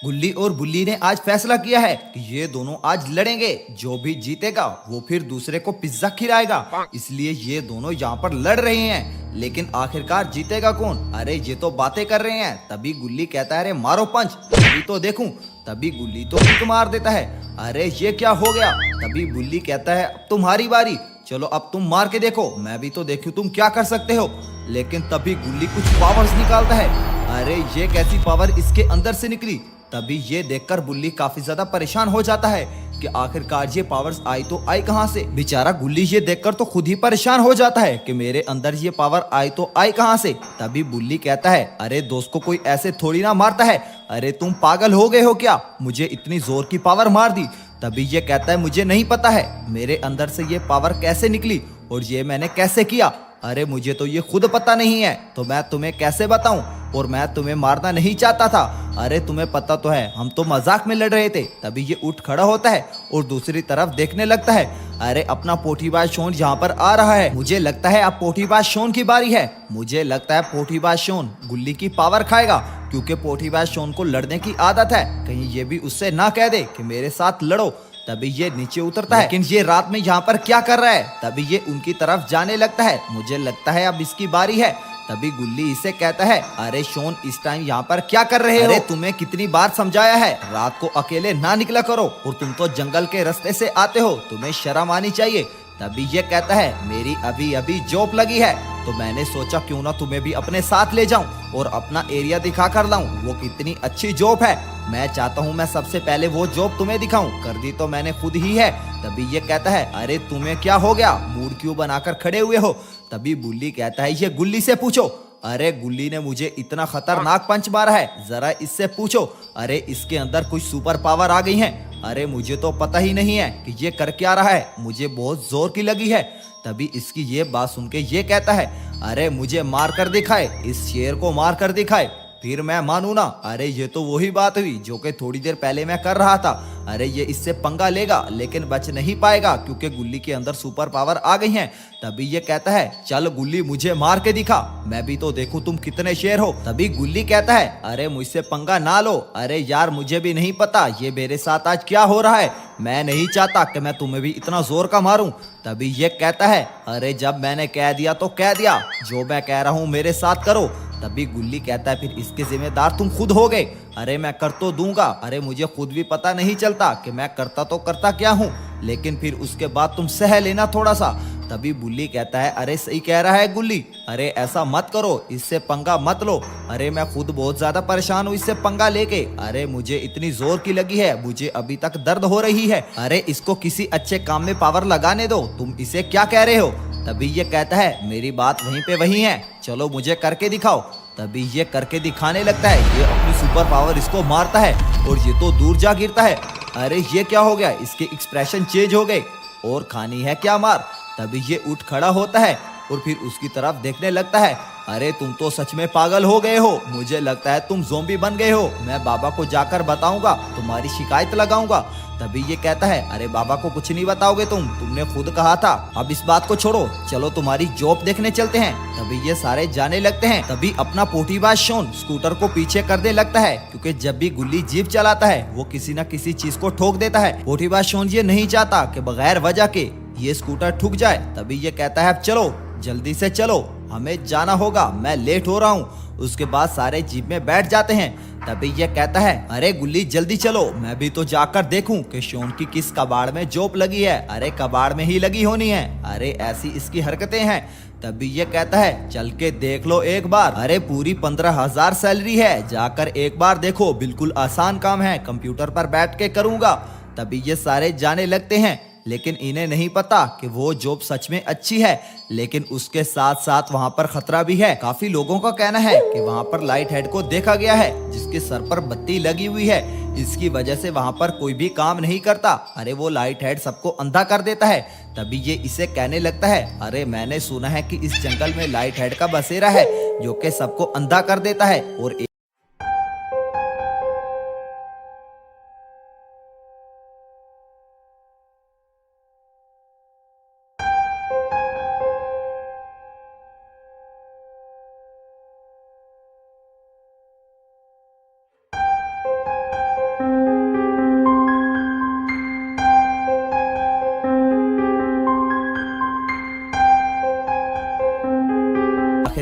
गुल्ली और बुल्ली ने आज फैसला किया है कि ये दोनों आज लड़ेंगे। जो भी जीतेगा वो फिर दूसरे को पिज्जा खिलाएगा। इसलिए ये दोनों यहाँ पर लड़ रहे हैं, लेकिन आखिरकार जीतेगा कौन? अरे ये तो बातें कर रहे हैं। तभी गुल्ली कहता है अरे मारो पंच, तभी तो देखूं। तभी गुल्ली तो किक मार देता है। अरे ये क्या हो गया? तभी बुल्ली कहता है अब तुम्हारी बारी, चलो अब तुम मार के देखो, मैं भी तो देखूं तुम क्या कर सकते हो। लेकिन तभी गुल्ली कुछ पावर्स निकालता है। अरे ये कैसी पावर इसके अंदर से निकली? तभी ये देखकर बुल्ली काफी ज्यादा परेशान हो जाता है कि आखिरकार ये पावर्स आई तो आई कहां से। बेचारा गुल्ली ये देखकर तो खुद ही परेशान हो जाता है कि मेरे अंदर ये पावर आई तो आई कहां से। तभी बुल्ली कहता है अरे दोस्त को कोई ऐसे थोड़ी ना मारता है, अरे तुम पागल हो गए हो क्या, मुझे इतनी जोर की पावर मार दी। तभी ये कहता है मुझे नहीं पता है मेरे अंदर से ये पावर कैसे निकली और ये मैंने कैसे किया। अरे मुझे तो ये खुद पता नहीं है, तो मैं तुम्हें कैसे बताऊं, और मैं तुम्हें मारना नहीं चाहता था। अरे तुम्हें पता तो है हम तो मजाक में लड़ रहे थे। तभी ये उठ खड़ा होता है और दूसरी तरफ देखने लगता है। अरे अपना पोठीबाज शोन यहाँ पर आ रहा है। मुझे लगता है अब पोठीबाज शोन की बारी है। मुझे लगता है पोठीबाज शोन गुल्ली की पावर खाएगा, क्योंकि पोठीबाज शोन को लड़ने की आदत है। कहीं ये भी उससे ना कह दे कि मेरे साथ लड़ो। तभी ये नीचे उतरता है, लेकिन ये रात में यहाँ पर क्या कर रहा है? तभी ये उनकी तरफ जाने लगता है। मुझे लगता है अब इसकी बारी है। तभी गुल्ली इसे कहता है अरे शोन इस टाइम यहाँ पर क्या कर रहे हो? अरे तुम्हें कितनी बार समझाया है रात को अकेले ना निकला करो, और तुम तो जंगल के रास्ते से आते हो, तुम्हें शर्म आनी चाहिए। तभी ये कहता है मेरी अभी अभी जॉब लगी है, तो मैंने सोचा क्यों ना तुम्हें भी अपने साथ ले जाऊं और अपना एरिया दिखा कर लाऊं। वो कितनी अच्छी जॉब है, मैं चाहता हूं मैं सबसे पहले वो जॉब तुम्हें दिखाऊं। कर दी तो मैंने खुद ही है। तभी ये कहता है अरे तुम्हें क्या हो गया, मूड क्यों बनाकर खड़े हुए हो? तभी बुल्ली कहता है ये गुल्ली से पूछो। अरे गुल्ली ने मुझे इतना खतरनाक पंच मारा है, जरा इससे पूछो। अरे इसके अंदर कुछ सुपर पावर आ गई है। अरे मुझे तो पता ही नहीं है कि ये कर क्या रहा है, मुझे बहुत जोर की लगी है। तभी इसकी ये बात सुन के ये कहता है अरे मुझे मार कर दिखाए, इस शेर को मार कर दिखाए, फिर मैं मानू ना। अरे ये तो वही बात हुई जो कि थोड़ी देर पहले मैं कर रहा था। अरे ये इससे पंगा लेगा लेकिन बच नहीं पाएगा, क्योंकि गुल्ली के अंदर सुपर पावर आ गई है। तभी ये कहता है चल गुल्ली मुझे मार के दिखा, मैं भी तो देखूं तुम कितने शेर हो। तभी गुल्ली कहता है अरे मुझसे पंगा ना लो। अरे यार मुझे भी नहीं पता ये मेरे साथ आज क्या हो रहा है, मैं नहीं चाहता कि मैं तुम्हें भी इतना जोर का मारूं। तभी ये कहता है अरे जब मैंने कह दिया तो कह दिया, जो मैं कह रहा हूँ मेरे साथ करो। तभी गुल्ली कहता है फिर इसके जिम्मेदार तुम खुद हो गए। अरे मैं कर तो दूंगा, अरे मुझे खुद भी पता नहीं चलता कि मैं करता तो करता क्या हूँ, लेकिन फिर उसके बाद तुम सह लेना थोड़ा सा। तभी बुल्ली कहता है अरे सही कह रहा है गुल्ली, अरे ऐसा मत करो, इससे पंगा मत लो। अरे मैं खुद बहुत ज्यादा परेशान हूँ इससे पंगा लेके। अरे मुझे इतनी जोर की लगी है, मुझे अभी तक दर्द हो रही है। अरे इसको किसी अच्छे काम में पावर लगाने दो, तुम इसे क्या कह रहे हो? तभी ये कहता है मेरी बात वहीं पे वहीं है, चलो मुझे करके दिखाओ। तभी ये करके दिखाने लगता है, ये अपनी सुपर पावर इसको मारता है और ये तो दूर जा गिरता है। अरे ये क्या हो गया, इसके एक्सप्रेशन चेंज हो गए, और खानी है क्या मार। तभी ये उठ खड़ा होता है और फिर उसकी तरफ देखने लगता है। अरे तुम तो सच में पागल हो गए हो, मुझे लगता है तुम ज़ोंबी बन गए हो, मैं बाबा को जाकर बताऊंगा, तुम्हारी शिकायत लगाऊंगा। तभी ये कहता है अरे बाबा को कुछ नहीं बताओगे तुमने खुद कहा था, अब इस बात को छोड़ो, चलो तुम्हारी जॉब देखने चलते हैं। तभी ये सारे जाने लगते हैं। तभी अपना पोठीबाज शोन स्कूटर को पीछे करने लगता है, क्योंकि जब भी गुल्ली जीप चलाता है वो किसी न किसी चीज को ठोक देता है। पोठीबाज शोन ये नहीं चाहता कि बगैर वजह के ये स्कूटर ठुक जाए। तभी ये कहता है अब चलो जल्दी से चलो, हमें जाना होगा, मैं लेट हो रहा हूँ। उसके बाद सारे जीप में बैठ जाते हैं। तभी ये कहता है अरे गुल्ली जल्दी चलो, मैं भी तो जाकर देखूं कि शोन की किस कबाड़ में जॉब लगी है। अरे कबाड़ में ही लगी होनी है, अरे ऐसी इसकी हरकतें हैं। तभी ये कहता है चल के देख लो एक बार, अरे पूरी 15,000 सैलरी है, जाकर एक बार देखो, बिल्कुल आसान काम है, कंप्यूटर पर बैठ के करूंगा। तभी ये सारे जाने लगते हैं, लेकिन इन्हें नहीं पता कि वो जॉब सच में अच्छी है, लेकिन उसके साथ साथ वहाँ पर खतरा भी है। काफी लोगों का कहना है कि वहाँ पर लाइट हेड को देखा गया है जिसके सर पर बत्ती लगी हुई है, इसकी वजह से वहाँ पर कोई भी काम नहीं करता। अरे वो लाइट हेड सबको अंधा कर देता है। तभी ये इसे कहने लगता है अरे मैंने सुना है कि इस जंगल में लाइट हेड का बसेरा है जो कि सबको अंधा कर देता है, और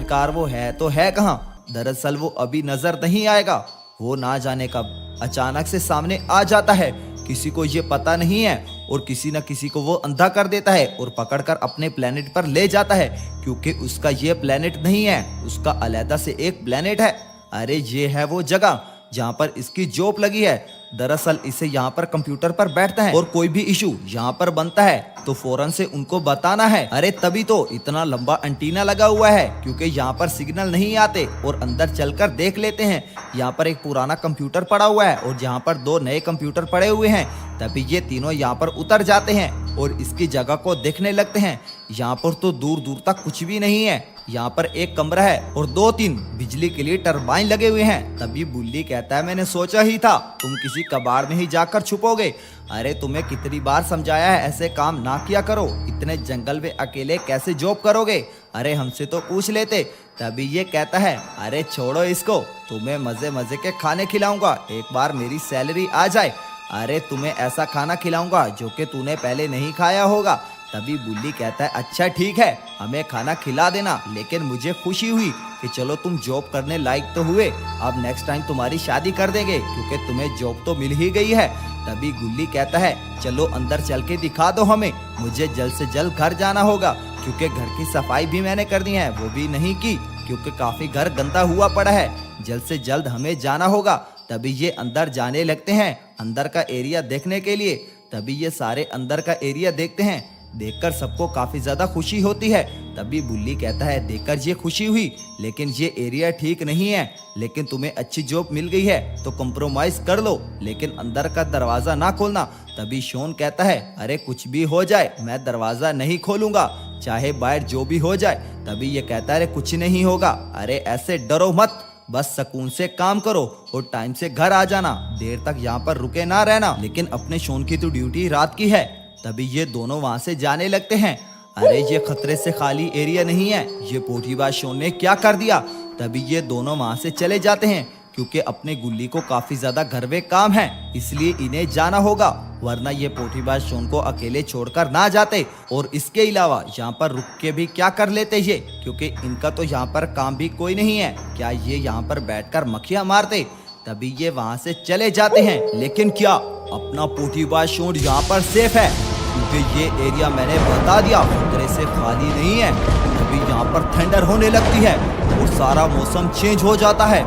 आखिरकार वो है तो है कहाँ। दरअसल वो अभी नजर नहीं आएगा, वो ना जाने कब अचानक से सामने आ जाता है। किसी को ये पता नहीं है और किसी न किसी को वो अंधा कर देता है और पकड़कर अपने प्लेनेट पर ले जाता है, क्योंकि उसका ये प्लेनेट नहीं है, उसका अलग से एक प्लेनेट है। अरे ये है वो जगह जहाँ पर इसकी जॉब लगी है। दरअसल इसे यहाँ पर कंप्यूटर पर बैठता है और कोई भी इशू यहाँ पर बनता है तो फौरन से उनको बताना है। अरे तभी तो इतना लंबा एंटीना लगा हुआ है, क्योंकि यहाँ पर सिग्नल नहीं आते और अंदर चलकर देख लेते हैं। यहाँ पर एक पुराना कंप्यूटर पड़ा हुआ है और यहाँ पर 2 नए कंप्यूटर पड़े हुए हैं। तभी ये तीनों यहाँ पर उतर जाते हैं और इसकी जगह को देखने लगते हैं। यहाँ पर तो दूर दूर तक कुछ भी नहीं है। यहाँ पर एक कमरा है और 2-3 बिजली के लिए टरबाइन लगे हुए हैं। तभी बुल्ली कहता है, मैंने सोचा ही था तुम किसी कबाड़ में ही जाकर छुपोगे। अरे तुम्हें कितनी बार समझाया है ऐसे काम ना किया करो, इतने जंगल में अकेले कैसे जॉब करोगे। अरे हमसे तो पूछ लेते। तभी ये कहता है, अरे छोड़ो इसको, तुम्हें मजे मजे के खाने खिलाऊंगा, एक बार मेरी सैलरी आ जाए। अरे तुम्हें ऐसा खाना खिलाऊंगा जो कि तूने पहले नहीं खाया होगा। तभी बुल्ली कहता है, अच्छा ठीक है, हमें खाना खिला देना, लेकिन मुझे खुशी हुई कि चलो तुम जॉब करने लायक तो हुए। अब नेक्स्ट टाइम तुम्हारी शादी कर देंगे, क्योंकि तुम्हें जॉब तो मिल ही गई है। तभी गुल्ली कहता है, चलो अंदर चल के दिखा दो हमें, मुझे जल्द से जल्द घर जाना होगा, क्योंकि घर की सफाई भी मैंने कर दी है, वो भी नहीं की, क्योंकि काफी घर गंदा हुआ पड़ा है, जल्द से जल्द हमें जाना होगा। तभी ये अंदर जाने लगते हैं अंदर का एरिया देखने के लिए। तभी ये सारे अंदर का एरिया देखते हैं, देखकर सबको काफी ज्यादा खुशी होती है। तभी बुल्ली कहता है, देखकर ये खुशी हुई, लेकिन ये एरिया ठीक नहीं है, लेकिन तुम्हें अच्छी जॉब मिल गई है तो कॉम्प्रोमाइज कर लो, लेकिन अंदर का दरवाजा ना खोलना। तभी शॉन कहता है, अरे कुछ भी हो जाए मैं दरवाजा नहीं खोलूंगा, चाहे बाहर जो भी हो जाए। तभी ये कहता है, अरे कुछ नहीं होगा, अरे ऐसे डरो मत, बस सुकून से काम करो और टाइम से घर आ जाना, देर तक यहाँ पर रुके ना रहना। लेकिन अपने शॉन की तो ड्यूटी रात की है। तभी ये दोनों वहां से जाने लगते हैं। अरे ये खतरे से खाली एरिया नहीं है, ये पोठीबाज शॉन ने क्या कर दिया। तभी ये दोनों वहां से चले जाते हैं, क्योंकि अपने गुल्ली को काफी ज्यादा घर में काम है, इसलिए इन्हें जाना होगा, वरना ये पोठीबाज शॉन को अकेले छोड़कर ना जाते। और इसके अलावा यहाँ पर रुक के भी क्या कर लेते ये, क्योंकि इनका तो यहाँ पर काम भी कोई नहीं है, क्या ये यहाँ पर बैठकर मक्खियां मारते। तभी ये वहां से चले जाते हैं, लेकिन क्या अपना पोठीबाज शॉन यहाँ पर सेफ है, क्योंकि ये एरिया मैंने बता दिया खतरे से खाली नहीं है। तभी यहाँ पर थंडर होने लगती है और सारा मौसम चेंज हो जाता है।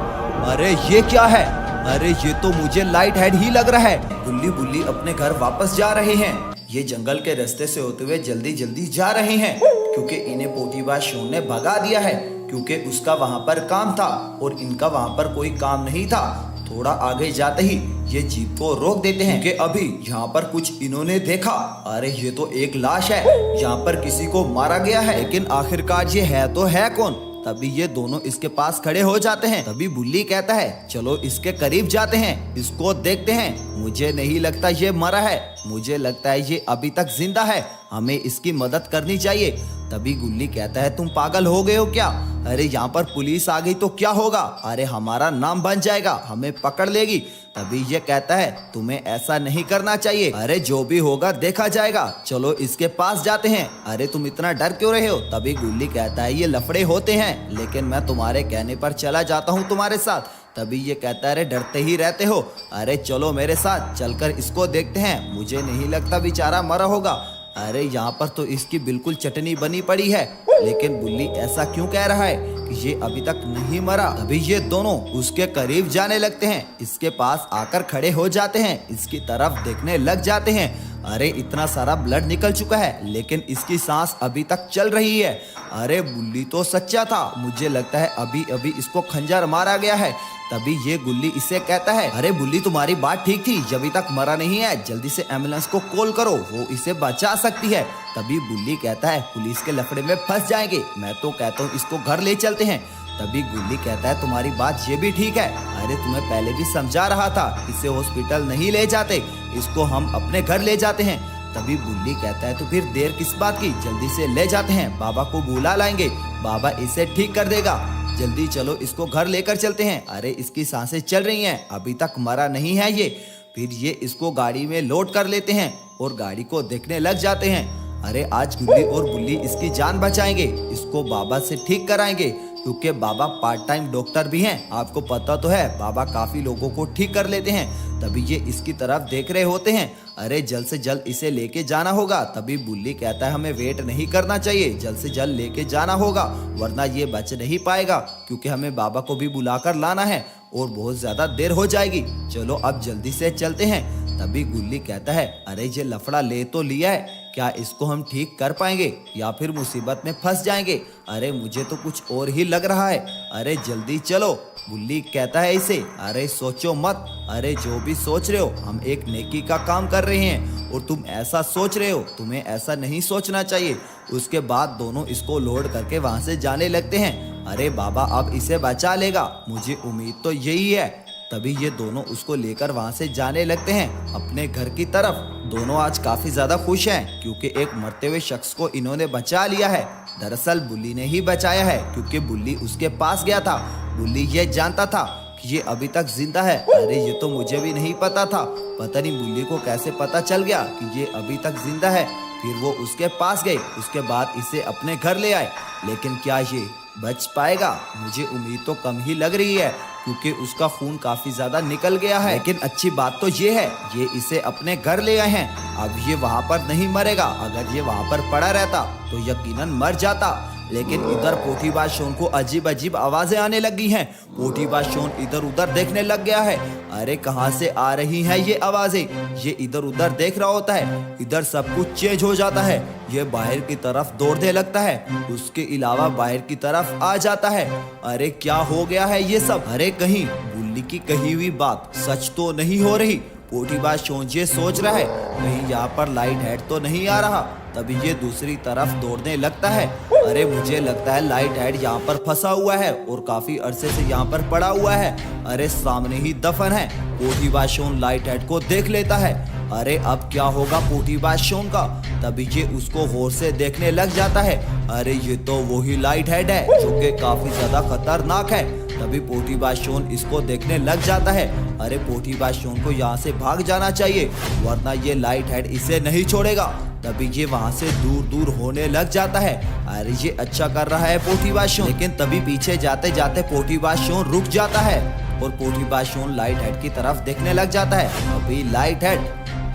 अरे ये क्या है, अरे ये तो मुझे लाइट हेड ही लग रहा है। गुल्ली बुल्ली अपने घर वापस जा रहे हैं। ये जंगल के रास्ते से होते हुए जल्दी जल्दी जा रहे हैं, क्योंकि इन्हें पोठीबाज शॉन ने भगा दिया है, क्योंकि उसका वहां पर काम था और इनका वहां पर कोई काम नहीं था। थोड़ा आगे जाते ही ये जीप को रोक देते हैं कि अभी यहाँ पर कुछ इन्होंने देखा। अरे ये तो एक लाश है, यहाँ पर किसी को मारा गया है, लेकिन आखिरकार ये है तो है कौन। तभी ये दोनों इसके पास खड़े हो जाते हैं। तभी बुल्ली कहता है, चलो इसके करीब जाते हैं, इसको देखते हैं। मुझे नहीं लगता ये मरा है, मुझे लगता है ये अभी तक जिंदा है, हमें इसकी मदद करनी चाहिए। तभी गुल्ली कहता है, तुम पागल हो गए हो क्या, अरे यहाँ पर पुलिस आ गई तो क्या होगा, अरे हमारा नाम बन जाएगा, हमें पकड़ लेगी। तभी ये कहता है, तुम्हें ऐसा नहीं करना चाहिए, अरे जो भी होगा देखा जाएगा, चलो इसके पास जाते हैं। अरे तुम इतना डर क्यों रहे हो। तभी गुल्ली कहता है, ये लफड़े होते हैं, लेकिन मैं तुम्हारे कहने पर चला जाता हूँ तुम्हारे साथ। तभी ये कहता है, अरे डरते ही रहते हो, अरे चलो मेरे साथ, चलकर इसको देखते हैं, मुझे नहीं लगता बेचारा मरा होगा। अरे यहाँ पर तो इसकी बिल्कुल चटनी बनी पड़ी है, लेकिन बुल्ली ऐसा क्यों कह रहा है कि ये अभी तक नहीं मरा। अभी ये दोनों उसके करीब जाने लगते हैं, इसके पास आकर खड़े हो जाते हैं, इसकी तरफ देखने लग जाते हैं। अरे इतना सारा ब्लड निकल चुका है, लेकिन इसकी सांस अभी तक चल रही है। अरे बुल्ली तो सच्चा था, मुझे लगता है अभी अभी इसको खंजर मारा गया है। तभी ये गुल्ली इसे कहता है, अरे बुल्ली तुम्हारी बात ठीक थी, अभी तक मरा नहीं है, जल्दी से एम्बुलेंस को कॉल करो, वो इसे बचा सकती है। तभी बुल्ली कहता है, पुलिस के लफड़े में फंस जाएंगे, मैं तो कहता हूँ इसको घर ले चलते हैं। तभी गुल्ली कहता है, तुम्हारी बात ये भी ठीक है, अरे तुम्हें पहले भी समझा रहा था, इसे हॉस्पिटल नहीं ले जाते, इसको हम अपने घर ले जाते हैं। तभी बुल्ली कहता है, तो फिर देर किस बात की, जल्दी से ले जाते हैं, बाबा को बुला लाएंगे, बाबा इसे ठीक कर देगा, जल्दी चलो इसको घर लेकर चलते हैं। अरे इसकी सांसें चल रही हैं, अभी तक मरा नहीं है ये। फिर ये इसको गाड़ी में लोड कर लेते हैं और गाड़ी को देखने लग जाते हैं। अरे आज गुल्ली और बुल्ली इसकी जान बचाएंगे, इसको बाबा से ठीक कराएंगे। क्योंकि बाबा पार्ट टाइम डॉक्टर भी हैं। आपको पता तो है बाबा काफी लोगों को ठीक कर लेते हैं। तभी ये इसकी तरफ देख रहे होते हैं। अरे जल्द से जल्द इसे लेके जाना होगा। तभी बुल्ली कहता है हमें वेट नहीं करना चाहिए, जल्द से जल्द लेके जाना होगा वरना ये बच नहीं पाएगा, क्योंकि हमें बाबा को भी बुलाकर लाना है और बहुत ज्यादा देर हो जाएगी। चलो अब जल्दी से चलते हैं। तभी गुल्ली कहता है अरे ये लफड़ा ले तो लिया है, क्या इसको हम ठीक कर पाएंगे या फिर मुसीबत में फंस जाएंगे? अरे मुझे तो कुछ और ही लग रहा है। अरे जल्दी चलो। गुल्ली कहता है इसे अरे सोचो मत, अरे जो भी सोच रहे हो हम एक नेकी का काम कर रहे हैं और तुम ऐसा सोच रहे हो, तुम्हें ऐसा नहीं सोचना चाहिए। उसके बाद दोनों इसको लोड करके वहां से जाने लगते हैं। अरे बाबा अब इसे बचा लेगा, मुझे उम्मीद तो यही है। तभी ये दोनों उसको लेकर वहां से जाने लगते हैं अपने घर की तरफ। दोनों आज काफी ज्यादा खुश हैं क्योंकि एक मरते हुए शख्स को इन्होंने बचा लिया है। दरअसल बुल्ली ने ही बचाया है क्योंकि बुल्ली उसके पास गया था। बुल्ली ये जानता था कि ये अभी तक जिंदा है। अरे ये तो मुझे भी नहीं पता था, पता नहीं बुल्ली को कैसे पता चल गया कि ये अभी तक जिंदा है। फिर वो उसके पास गए, उसके बाद इसे अपने घर ले आए। लेकिन क्या ये बच पाएगा? मुझे उम्मीद तो कम ही लग रही है क्योंकि उसका खून काफी ज्यादा निकल गया है। लेकिन अच्छी बात तो ये है ये इसे अपने घर ले आए हैं। अब ये वहाँ पर नहीं मरेगा। अगर ये वहाँ पर पड़ा रहता तो यकीनन मर जाता। लेकिन इधर पोथीबाज शोन को अजीब अजीब आवाजें आने लगी हैं। पोथीबाज शोन इधर उधर देखने लग गया है। अरे कहाँ से आ रही हैं ये आवाजें? ये इधर उधर देख रहा होता है। इधर सब कुछ चेंज हो जाता है। ये बाहर की तरफ दौड़ने लगता है, उसके अलावा बाहर की तरफ आ जाता है। अरे क्या हो गया है ये सब? अरे कहीं बुल्ली की कही हुई बात सच तो नहीं हो रही? पोथीबाज शोन ये सोच रहा है कहीं यहाँ पर लाइट हेड तो नहीं आ रहा। तभी ये दूसरी तरफ दौड़ने लगता है। अरे मुझे लगता है लाइट हेड यहाँ पर फंसा हुआ है और काफी अरसे से यहाँ पर पड़ा हुआ है। अरे सामने ही दफन है। पोथीबाज शोन लाइट हेड को देख लेता है। अरे अब क्या होगा पोथीबाज शोन का? तभी ये उसको गौर से देखने लग जाता है। अरे ये तो वही लाइट हेड है जो कि काफी ज्यादा खतरनाक है। तभी पोथीबाज शोन इसको देखने लग जाता है। अरे पोथीबाज शोन को यहाँ से भाग जाना चाहिए वरना ये लाइट हेड इसे नहीं छोड़ेगा। तभी ये वहाँ से दूर दूर होने लग जाता है। अरे ये अच्छा कर रहा है पोथीबाज शोन। लेकिन तभी पीछे जाते जाते पोथीबाज शोन रुक जाता है और पोथीबाज शोन लाइट हेड की तरफ देखने लग जाता है। अभी लाइट हेड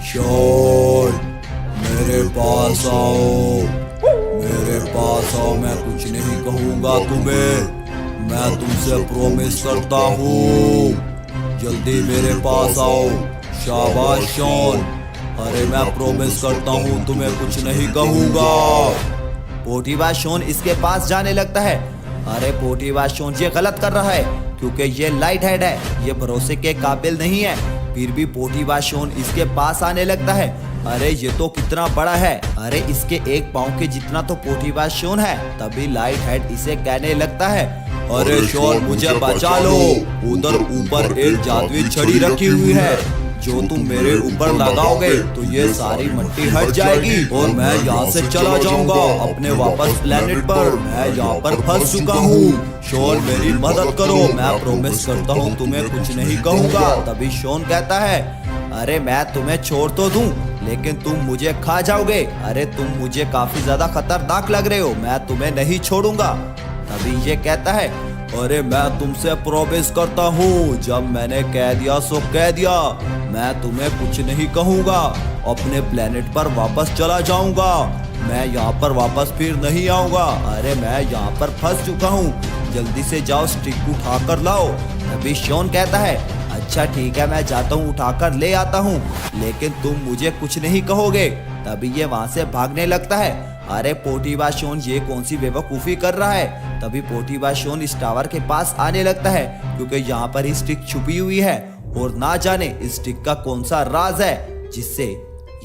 शोन मेरे पास आओ, मेरे पास आओ, मैं कुछ नहीं कहूँगा तुम्हें, मैं तुमसे प्रॉमिस करता हूँ, जल्दी मेरे पास आओ। शाबाश शोन, अरे मैं प्रॉमिस करता हूँ तुम्हें कुछ नहीं कहूँगा। पोथीबाज शोन इसके पास जाने लगता है। अरे पोथीबाज शोन ये गलत कर रहा है क्योंकि ये लाइट हेड है, ये भरोसे के काबिल नहीं है। फिर भी पोथीबाज शोन इसके पास आने लगता है। अरे ये तो कितना बड़ा है, अरे इसके एक पाँव के जितना तो पोथीबाज शोन है। तभी लाइट हेड इसे कहने लगता है अरे शोन मुझे बचा लो, उधर ऊपर एक जादुई छड़ी रखी हुई है, जो तुम मेरे ऊपर लगाओगे तो ये सारी मिट्टी हट जाएगी और मैं यहाँ से चला जाऊंगा अपने वापस प्लेनेट पर। मैं यहाँ पर फंस चुका हूँ। शोन मेरी मदद करो, मैं प्रॉमिस करता हूँ तुम्हें कुछ नहीं कहूँगा। तभी शोन कहता है अरे मैं तुम्हें छोड़ तो दूं लेकिन तुम मुझे खा जाओगे। अरे तुम मुझे काफी ज्यादा खतरनाक लग रहे हो, मैं तुम्हें नहीं छोड़ूंगा। तभी ये कहता है अरे मैं तुमसे प्रॉमिस करता हूँ, जब मैंने कह दिया सो कह दिया, मैं तुम्हें कुछ नहीं कहूँगा, अपने प्लेनेट पर वापस चला जाऊँगा, मैं यहाँ पर वापस फिर नहीं आऊँगा। अरे मैं यहाँ पर फंस चुका हूँ, जल्दी से जाओ स्टिक उठा कर लाओ। तभी शोन कहता है अच्छा ठीक है मैं जाता हूँ उठाकर ले आता हूँ, लेकिन तुम मुझे कुछ नहीं कहोगे। तभी ये वहाँ से भागने लगता है। अरे पोथीबाज शोन ये कौन सी बेवकूफ़ी कर रहा है? तभी पोथीबाज शोन इस टावर के पास आने लगता है क्योंकि यहाँ पर ही स्टिक छुपी हुई है और ना जाने इस स्टिक का कौन सा राज है जिससे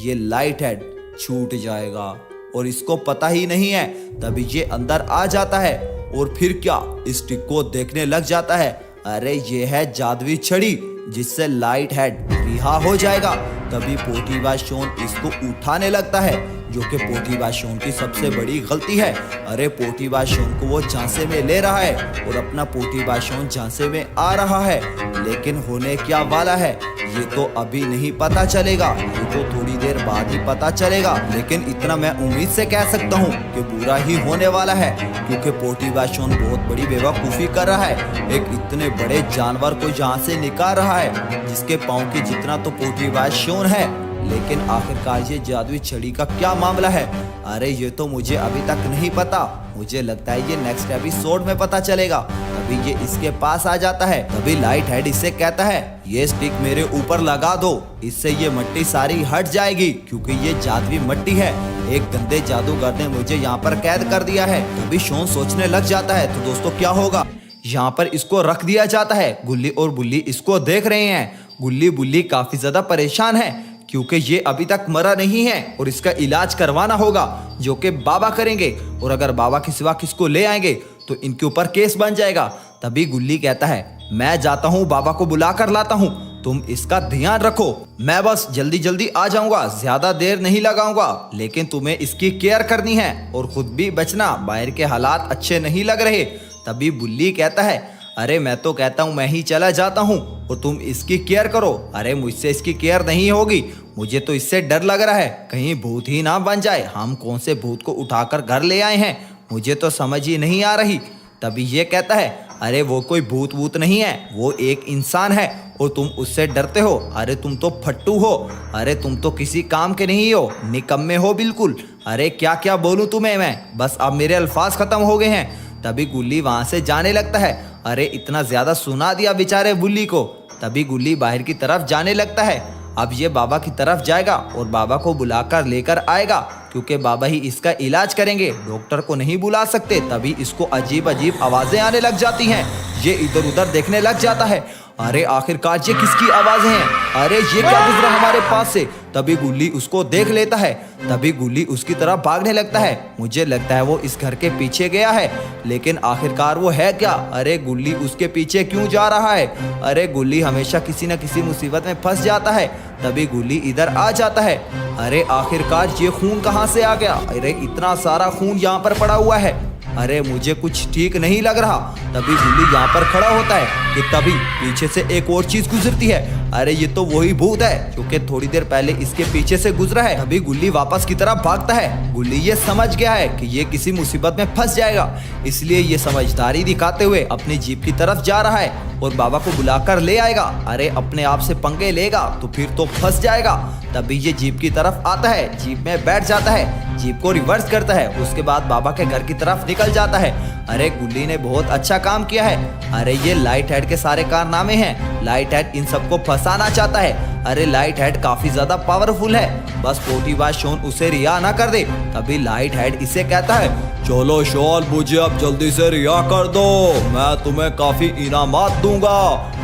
ये लाइट हेड छूट जाएगा और इसको पता ही नहीं है। तभी ये अंदर आ जाता है और फिर क्या इस स्टिक को देखने लग जाता है। अरे ये है जादुई छड़ी जिससे लाइट हेड रिहा हो जाएगा। तभी पोथीबाज शोन इसको उठाने लगता है जो कि पोटीबाज शोन की सबसे बड़ी गलती है। अरे पोटीबाज शोन को वो झांसे में ले रहा है और अपना पोटीबाज शोन झांसे में आ रहा है, लेकिन होने क्या वाला है ये तो अभी नहीं पता चलेगा, ये तो थोड़ी देर बाद ही पता चलेगा। लेकिन इतना मैं उम्मीद से कह सकता हूँ कि बुरा ही होने वाला है, क्योंकि पोटीबाज शोन बहुत बड़ी बेवकूफ़ी कर रहा है। एक इतने बड़े जानवर को जहाँ से निकाल रहा है जिसके पाँव के जितना तो पोटीबाज शोन है, लेकिन आखिरकार ये जादुई छड़ी का क्या मामला है? अरे ये तो मुझे अभी तक नहीं पता, मुझे लगता है ये नेक्स्ट एपिसोड में पता चलेगा। तभी ये इसके पास आ जाता है, तभी लाइट हेड इससे कहता है ये स्टिक मेरे ऊपर लगा दो, इससे ये मिट्टी सारी हट जाएगी, क्योंकि ये जादुई मिट्टी है। एक गंदे जादूगर ने मुझे यहाँ पर कैद कर दिया है। तभी शोन सोचने लग जाता है तो दोस्तों क्या होगा। यहाँ पर इसको रख दिया जाता है। गुल्ली और बुल्ली इसको देख रहे हैं। गुल्ली बुल्ली काफी ज्यादा परेशान है, क्योंकि ये अभी तक मरा नहीं है और इसका इलाज करवाना होगा, जो कि बाबा करेंगे। और अगर बाबा के सिवा किसको ले आएंगे तो इनके ऊपर केस बन जाएगा। तभी गुल्ली कहता है मैं जाता हूँ, बाबा को बुला कर लाता हूँ, तुम इसका ध्यान रखो, मैं बस जल्दी जल्दी आ जाऊंगा, ज्यादा देर नहीं लगाऊंगा, लेकिन तुम्हें इसकी केयर करनी है और खुद भी बचना, बाहर के हालात अच्छे नहीं लग रहे। तभी बुल्ली कहता है अरे मैं तो कहता हूँ मैं ही चला जाता हूँ और तुम इसकी केयर करो। अरे मुझसे इसकी केयर नहीं होगी, मुझे तो इससे डर लग रहा है, कहीं भूत ही ना बन जाए। हम कौन से भूत को उठाकर घर ले आए हैं, मुझे तो समझ ही नहीं आ रही। तभी ये कहता है अरे वो कोई भूत वूत नहीं है, वो एक इंसान है और तुम उससे डरते हो। अरे तुम तो फट्टू हो, अरे तुम तो किसी काम के नहीं हो, निकम्मे हो बिल्कुल। अरे क्या क्या बोलूं तुम्हें मैं, बस अब मेरे अल्फाज खत्म हो गए हैं। तभी गुल्ली वहां से जाने लगता है। अरे इतना ज्यादा सुना दिया बेचारे बुल्ली को। तभी गुल्ली बाहर की तरफ जाने लगता है। अब ये बाबा की तरफ जाएगा और बाबा को बुलाकर लेकर आएगा, क्योंकि बाबा ही इसका इलाज करेंगे, डॉक्टर को नहीं बुला सकते। तभी इसको अजीब अजीब आवाजें आने लग जाती हैं। ये इधर उधर देखने लग जाता है। अरे आखिरकार ये किसकी आवाजें हैं, अरे ये क्या गुजरा हमारे पास से। तभी गुल्ली उसको देख लेता है। तभी गुल्ली उसकी तरफ भागने लगता है। मुझे लगता है वो इस घर के पीछे गया है, लेकिन आखिरकार वो है क्या। अरे गुल्ली उसके पीछे क्यों जा रहा है। अरे गुल्ली हमेशा किसी न किसी मुसीबत में फंस जाता है। तभी गुल्ली इधर आ जाता है। अरे आखिरकार ये खून कहाँ से आ गया, अरे इतना सारा खून यहाँ पर पड़ा हुआ है, अरे मुझे कुछ ठीक नहीं लग रहा। तभी गुल्ली यहाँ पर खड़ा होता है कि तभी पीछे से एक और चीज गुजरती है। अरे ये तो वही भूत है जो कि थोड़ी देर पहले इसके पीछे से गुजरा है। तभी गुल्ली वापस की तरफ भागता है। गुल्ली ये समझ गया है कि ये किसी मुसीबत में फंस जाएगा, इसलिए ये समझदारी दिखाते हुए अपनी जीप की तरफ जा रहा है और बाबा को बुलाकर ले आएगा। अरे अपने आप से पंगे लेगा तो फिर तो फंस जाएगा। तभी ये जीप की तरफ आता है, जीप में बैठ जाता है, जीप को रिवर्स करता है, उसके बाद बाबा के घर की तरफ निकल जाता है। अरे गुल्ली ने बहुत अच्छा काम किया है। अरे ये लाइट हेड के सारे कारनामे हैं, लाइट हेड इन सबको फंसाना चाहता है। अरे लाइट हेड काफी ज्यादा पावरफुल है, बस पोटीबाज शोन उसे रिहा ना कर दे। तभी लाइट हेड इसे कहता है चलो शोन मुझे अब जल्दी से रिहा कर दो, मैं तुम्हें काफी इनामात दूंगा।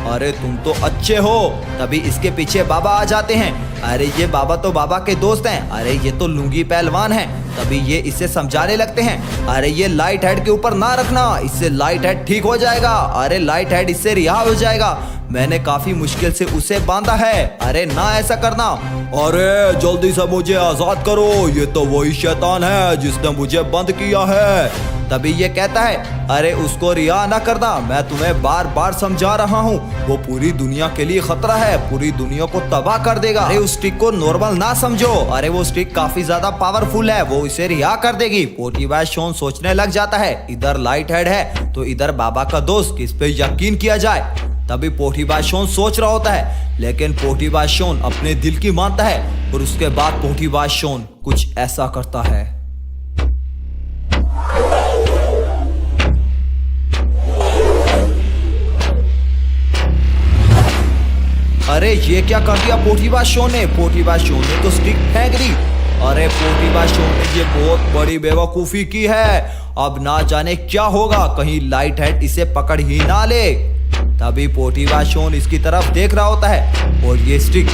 अरे तुम तो अच्छे हो। तभी इसके पीछे बाबा आ जाते हैं। अरे ये बाबा तो बाबा के दोस्त हैं, अरे ये तो लुंगी पहलवान हैं। तभी ये इसे समझाने लगते हैं। अरे ये लाइट हेड के ऊपर ना रखना, इससे लाइट हेड ठीक हो जाएगा। अरे लाइट हेड इससे रिहा हो जाएगा, मैंने काफी मुश्किल से उसे बांधा है, अरे ना ऐसा करना। अरे जल्दी से मुझे आजाद करो, ये तो वही शैतान है जिसने मुझे बंद किया है। तभी ये कहता है अरे उसको रिहा ना करना, मैं तुम्हें बार बार समझा रहा हूँ, वो पूरी दुनिया के लिए खतरा है, पूरी दुनिया को तबाह कर देगा। अरे उस स्टिक को नॉर्मल ना समझो, अरे वो स्टिक काफी ज्यादा पावरफुल है, वो इसे रिहा कर देगी। पोटीबाज शोन सोचने लग जाता है, इधर लाइट हेड है तो इधर बाबा का दोस्त, किस पे यकीन किया जाए। तभी पोटीबाज शोन सोच रहा होता है, लेकिन पोटीबाज शोन अपने दिल की मानता है और उसके बाद पोटीबाज शोन कुछ ऐसा करता है। अरे ये क्या कर दिया पोटीबाज शोन ने, पोटीबाज शोन ने तो स्टिक फेंक दी। अरे पोटीबाज शोन ने ये बहुत बड़ी बेवकूफी की है, अब ना जाने क्या होगा, कहीं लाइट हेड इसे पकड़ ही ना ले। तभी पोटीबाज शोन इसकी तरफ देख रहा होता है और ये स्टिक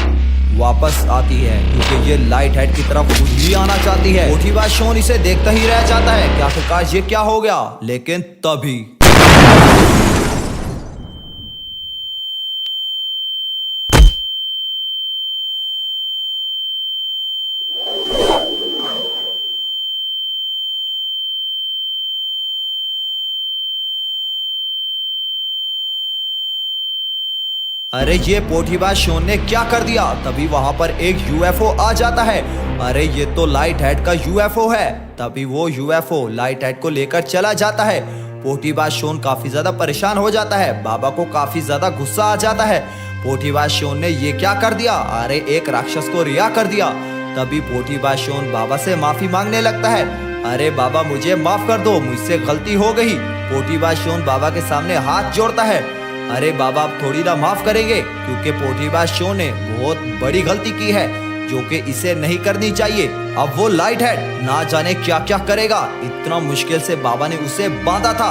वापस आती है, क्योंकि ये लाइट हेड की तरफ खुद ही आना चाहती है। पोटीबाज शोन इसे देखता ही रह जाता है कि आखिरकार ये क्या हो गया। लेकिन तभी अरे ये पोठीबाज शोन ने क्या कर दिया। तभी वहां पर एक यूएफओ आ जाता है। अरे ये तो लाइट हेड का यूएफओ है। तभी वो यूएफओ लाइट हेड को लेकर चला जाता है। पोठीबाज शोन काफी ज्यादा परेशान हो जाता है। बाबा को काफी ज्यादा गुस्सा आ जाता है। पोठीबाज शोन ने ये क्या कर दिया। अरे एक राक्षस को रिहा कर दिया। तभी पोठीबाज शोन बाबा से माफी मांगने लगता है। अरे बाबा मुझे माफ कर दो, मुझसे गलती हो गई। पोठीबाज शोन बाबा के सामने हाथ जोड़ता है। अरे बाबा आप थोड़ी ना माफ करेंगे, क्योंकि पोठीबाज शोन ने बहुत बड़ी गलती की है जो कि इसे नहीं करनी चाहिए। अब वो लाइट हेड ना जाने क्या क्या करेगा। इतना मुश्किल से बाबा ने उसे बांधा था।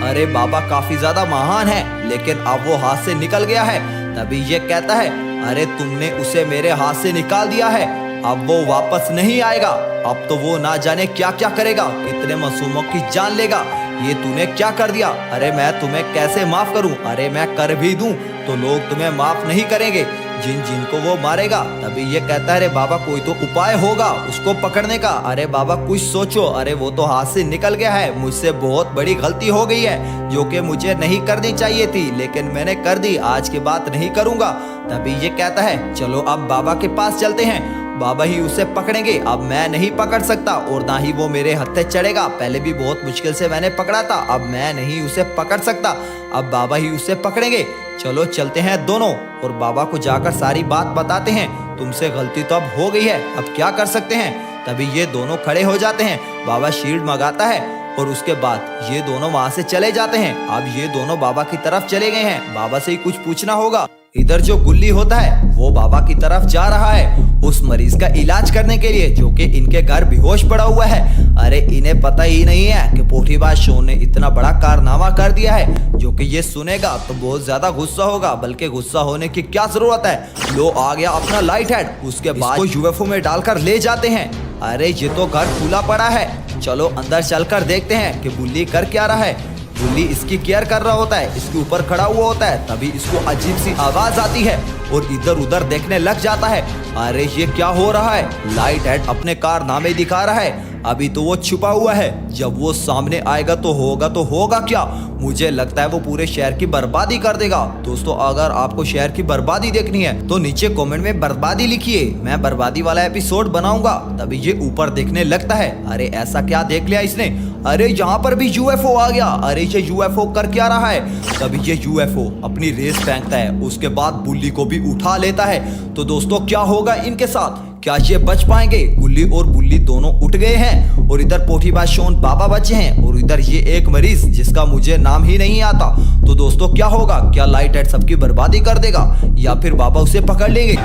अरे बाबा काफी ज्यादा महान है, लेकिन अब वो हाथ से निकल गया है। तभी ये कहता है अरे तुमने उसे मेरे हाथ से निकाल दिया है, अब वो वापस नहीं आएगा। अब तो वो ना जाने क्या क्या करेगा, कितने मासूमों की जान लेगा। ये तूने क्या कर दिया। अरे मैं तुम्हें कैसे माफ करूं। अरे मैं कर भी दूं तो लोग तुम्हें माफ नहीं करेंगे, जिनको वो मारेगा। तभी ये कहता है अरे बाबा कोई तो उपाय होगा उसको पकड़ने का। अरे बाबा कुछ सोचो। अरे वो तो हाथ से निकल गया है, मुझसे बहुत बड़ी गलती हो गई है जो कि मुझे नहीं करनी चाहिए थी, लेकिन मैंने कर दी। आज के बाद नहीं करूंगा। तभी ये कहता है चलो अब बाबा के पास चलते हैं, बाबा ही उसे पकड़ेंगे। अब मैं नहीं पकड़ सकता और ना ही वो मेरे हत्थे चढ़ेगा। पहले भी बहुत मुश्किल से मैंने पकड़ा था, अब मैं नहीं उसे पकड़ सकता। अब बाबा ही उसे पकड़ेंगे। चलो चलते हैं दोनों और बाबा को जाकर सारी बात बताते हैं। तुमसे गलती तो अब हो गई है, अब क्या कर सकते हैं। तभी ये दोनों खड़े हो जाते हैं। बाबा शील्ड मंगाता है और उसके बाद ये दोनों वहां से चले जाते हैं। अब ये दोनों बाबा की तरफ चले गए हैं। बाबा से ही कुछ पूछना होगा। इधर जो गुल्ली होता है वो बाबा की तरफ जा रहा है उस मरीज का इलाज करने के लिए जो कि इनके घर बेहोश पड़ा हुआ है। अरे इन्हें पता ही नहीं है कि पोठीबाज शोन ने इतना बड़ा कारनामा कर दिया है। जो कि ये सुनेगा तो बहुत ज्यादा गुस्सा होगा, बल्कि गुस्सा होने की क्या जरूरत है। लो आ गया अपना लाइट हेड। उसके बाद यूएफओ में डालकर ले जाते हैं। अरे ये तो घर खुला पड़ा है, चलो अंदर चलकर देखते हैं कि बुल्ली कर क्या रहा है। बुल्ली इसकी केयर कर रहा होता है, इसके ऊपर खड़ा हुआ होता है। तभी इसको अजीब सी आवाज आती है और इधर उधर देखने लग जाता है। अरे ये क्या हो रहा है। लाइट हेड अपने कारनामे दिखा रहा है। अभी तो वो छुपा हुआ है, जब वो सामने आएगा तो होगा क्या। मुझे लगता है वो पूरे शहर की बर्बादी कर देगा। दोस्तों अगर आपको शहर की बर्बादी देखनी है तो नीचे कमेंट में बर्बादी लिखिए, मैं बर्बादी वाला एपिसोड बनाऊंगा। तभी ये ऊपर देखने लगता है। अरे ऐसा क्या देख लिया इसने। अरे यहाँ पर भी यूएफओ आ गया। अरे ये यूएफओ कर क्या रहा है। तभी ये यूएफओ अपनी रेस फेंकता है, उसके बाद बुल्ली को भी उठा लेता है। तो दोस्तों क्या होगा इनके साथ, क्या ये बच पाएंगे। गुल्ली और बुल्ली दोनों उठ गए हैं और इधर पोठीबाज शोन बाबा बचे हैं और इधर ये एक मरीज जिसका मुझे नाम ही नहीं आता। तो दोस्तों क्या होगा, क्या लाइट हेड सबकी बर्बादी कर देगा या फिर बाबा उसे पकड़ लेंगे।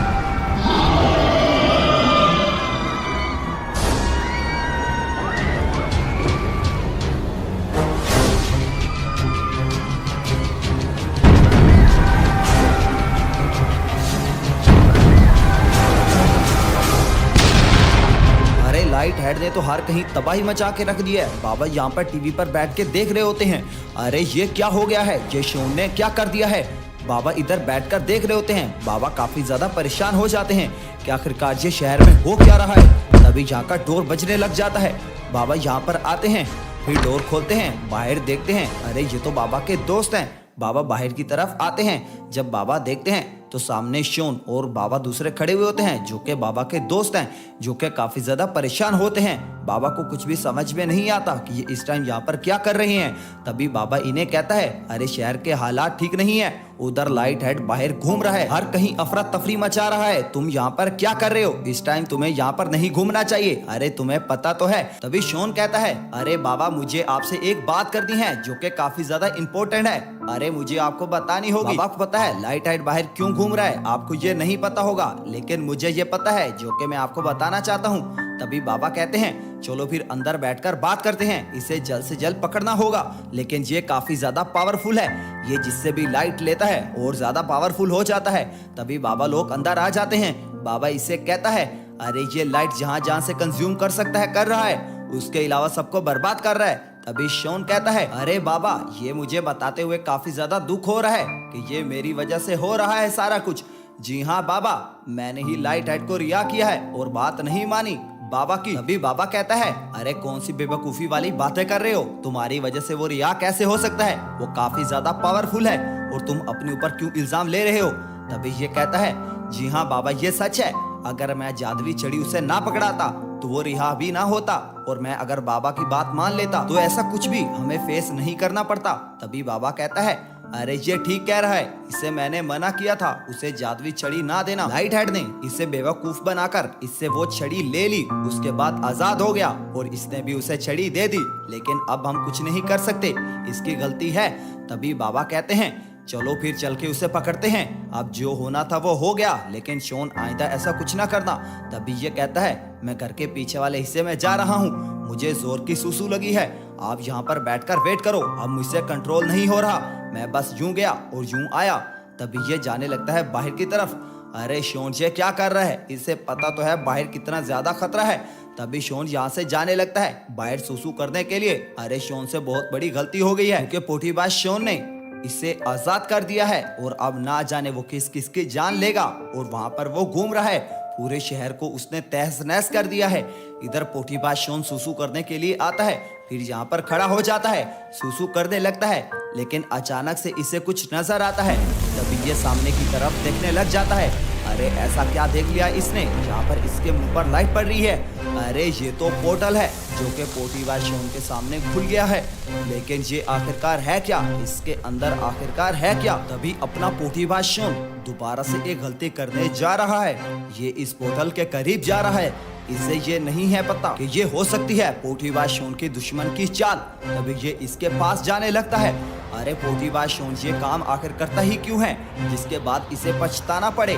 लाइट हेड ने तो हर कहीं तबाही मचा के रख दी है। बाबा यहाँ पर टीवी पर बैठ के देख रहे होते हैं। अरे ये क्या हो गया है, ये शोन ने क्या कर दिया है। बाबा इधर बैठकर देख रहे होते हैं। बाबा काफी ज्यादा परेशान हो जाते हैं कि आखिरकार ये शहर में हो क्या रहा है। तभी यहाँ का डोर बजने लग जाता है। बाबा यहाँ पर आते हैं, फिर डोर खोलते हैं, बाहर देखते हैं। अरे ये तो बाबा के दोस्त हैं। बाबा बाहर की तरफ आते हैं। जब बाबा देखते हैं तो सामने शोन और बाबा दूसरे खड़े हुए होते हैं जो कि बाबा के दोस्त हैं, जो कि काफी ज्यादा परेशान होते हैं। बाबा को कुछ भी समझ में नहीं आता कि ये इस टाइम यहाँ पर क्या कर रहे हैं। तभी बाबा इन्हें कहता है अरे शहर के हालात ठीक नहीं है, उधर लाइट हेड बाहर घूम रहा है, हर कहीं अफरा तफरी मचा रहा है। तुम यहाँ पर क्या कर रहे हो, इस टाइम तुम्हें यहाँ पर नहीं घूमना चाहिए। अरे तुम्हें पता तो है। तभी शोन कहता है अरे बाबा मुझे आपसे एक बात करनी है जो कि काफी ज्यादा इंपॉर्टेंट है। अरे मुझे आपको बतानी होगी। बाबा को पता है लाइट हेड बाहर क्यों घूम रहा है, आपको ये नहीं पता होगा, लेकिन मुझे ये पता है जो कि मैं आपको बताना चाहता हूँ। तभी बाबा कहते हैं चलो फिर अंदर बैठकर बात करते हैं, इसे जल्द से जल्द पकड़ना होगा। लेकिन ये काफी ज्यादा पावरफुल है, ये जिससे भी लाइट लेता है और ज्यादा पावरफुल हो जाता है। तभी बाबा लोग अंदर आ जाते हैं। बाबा इससे कहता है अरे ये लाइट जहां जहां से कंज्यूम कर सकता है कर रहा है, उसके अलावा सबको बर्बाद कर रहा है। तभी शोन कहता है अरे बाबा ये मुझे बताते हुए काफी ज्यादा दुख हो रहा है कि ये मेरी वजह से हो रहा है सारा कुछ। जी हाँ बाबा, मैंने ही लाइट हेड को रिहा किया है और बात नहीं मानी बाबा की। तभी बाबा कहता है अरे कौन सी बेवकूफी वाली बातें कर रहे हो, तुम्हारी वजह से वो रिहा कैसे हो सकता है, वो काफी ज्यादा पावरफुल है और तुम अपने ऊपर क्यों इल्जाम ले रहे हो। तभी ये कहता है, जी हाँ बाबा ये सच है, अगर मैं जादुई छड़ी उसे ना पकड़ाता तो वो रिहा भी ना होता, और मैं अगर बाबा की बात मान लेता तो ऐसा कुछ भी हमें फेस नहीं करना पड़ता। तभी बाबा कहता है, अरे ये ठीक कह रहा है, इसे मैंने मना किया था उसे जादुई छड़ी ना देना। लाइट हेड ने इसे बेवकूफ बनाकर इससे वो छड़ी ले ली, उसके बाद आजाद हो गया और इसने भी उसे छड़ी दे दी। लेकिन अब हम कुछ नहीं कर सकते, इसकी गलती है। तभी बाबा कहते हैं, चलो फिर चल के उसे पकड़ते हैं। अब जो होना था वो हो गया, लेकिन शॉन आइंदा ऐसा कुछ ना करना। तभी ये कहता है, मैं घर के पीछे वाले हिस्से में जा रहा हूँ, मुझे जोर की सुसु लगी है, आप यहाँ पर बैठकर वेट करो, अब मुझसे कंट्रोल नहीं हो रहा, मैं बस यूं गया और यूं आया। तभी ये जाने लगता है बाहर की तरफ। अरे शॉन ये क्या कर रहा है, इसे पता तो है बाहर कितना ज्यादा खतरा है। तभी शॉन यहाँ से जाने लगता है बाहर सुसु करने के लिए। अरे शॉन से बहुत बड़ी गलती हो गई है, क्योंकि पोटीबाज शॉन ने इसे आजाद कर दिया है और अब ना जाने वो किस किस की जान लेगा। और वहां पर वो घूम रहा है, पूरे शहर को उसने तहस नहस कर दिया है। इधर पोटीबाज शॉन सुसु करने के लिए आता है, फिर यहाँ पर खड़ा हो जाता है, सुसु करने लगता है, लेकिन अचानक से इसे कुछ नजर आता है। तभी ये सामने की तरफ देखने लग जाता है। अरे ऐसा क्या देख लिया इसने, यहाँ पर इसके मुंह पर लाइट पड़ रही है। अरे ये तो पोर्टल है जो कि पोटीबाज शॉन के सामने खुल गया है, लेकिन ये आखिरकार है क्या, इसके अंदर आखिरकार है क्या। तभी अपना पोटीबाज शॉन दोबारा से एक गलती करने जा रहा है, ये इस पोर्टल के करीब जा रहा है। इसे ये नहीं है पता कि ये हो सकती है पोटीबाज शॉन के दुश्मन की चाल। तभी ये इसके पास जाने लगता है। अरे पोटीबाज शॉन ये काम आखिर करता ही क्यों है, जिसके बाद इसे पछताना पड़े।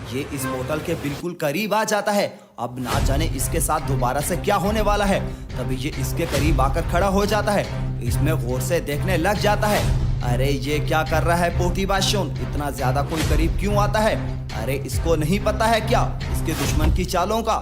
ये इस पोर्टल के बिल्कुल करीब आ जाता है, अब ना जाने इसके साथ दोबारा से क्या होने वाला है। तभी ये इसके करीब आकर खड़ा हो जाता है, इसमें गौर से देखने लग जाता है। अरे ये क्या कर रहा है पोटीबाज शॉन, इतना ज्यादा कोई करीब क्यों आता है। अरे इसको नहीं पता है क्या इसके दुश्मन की चालों का।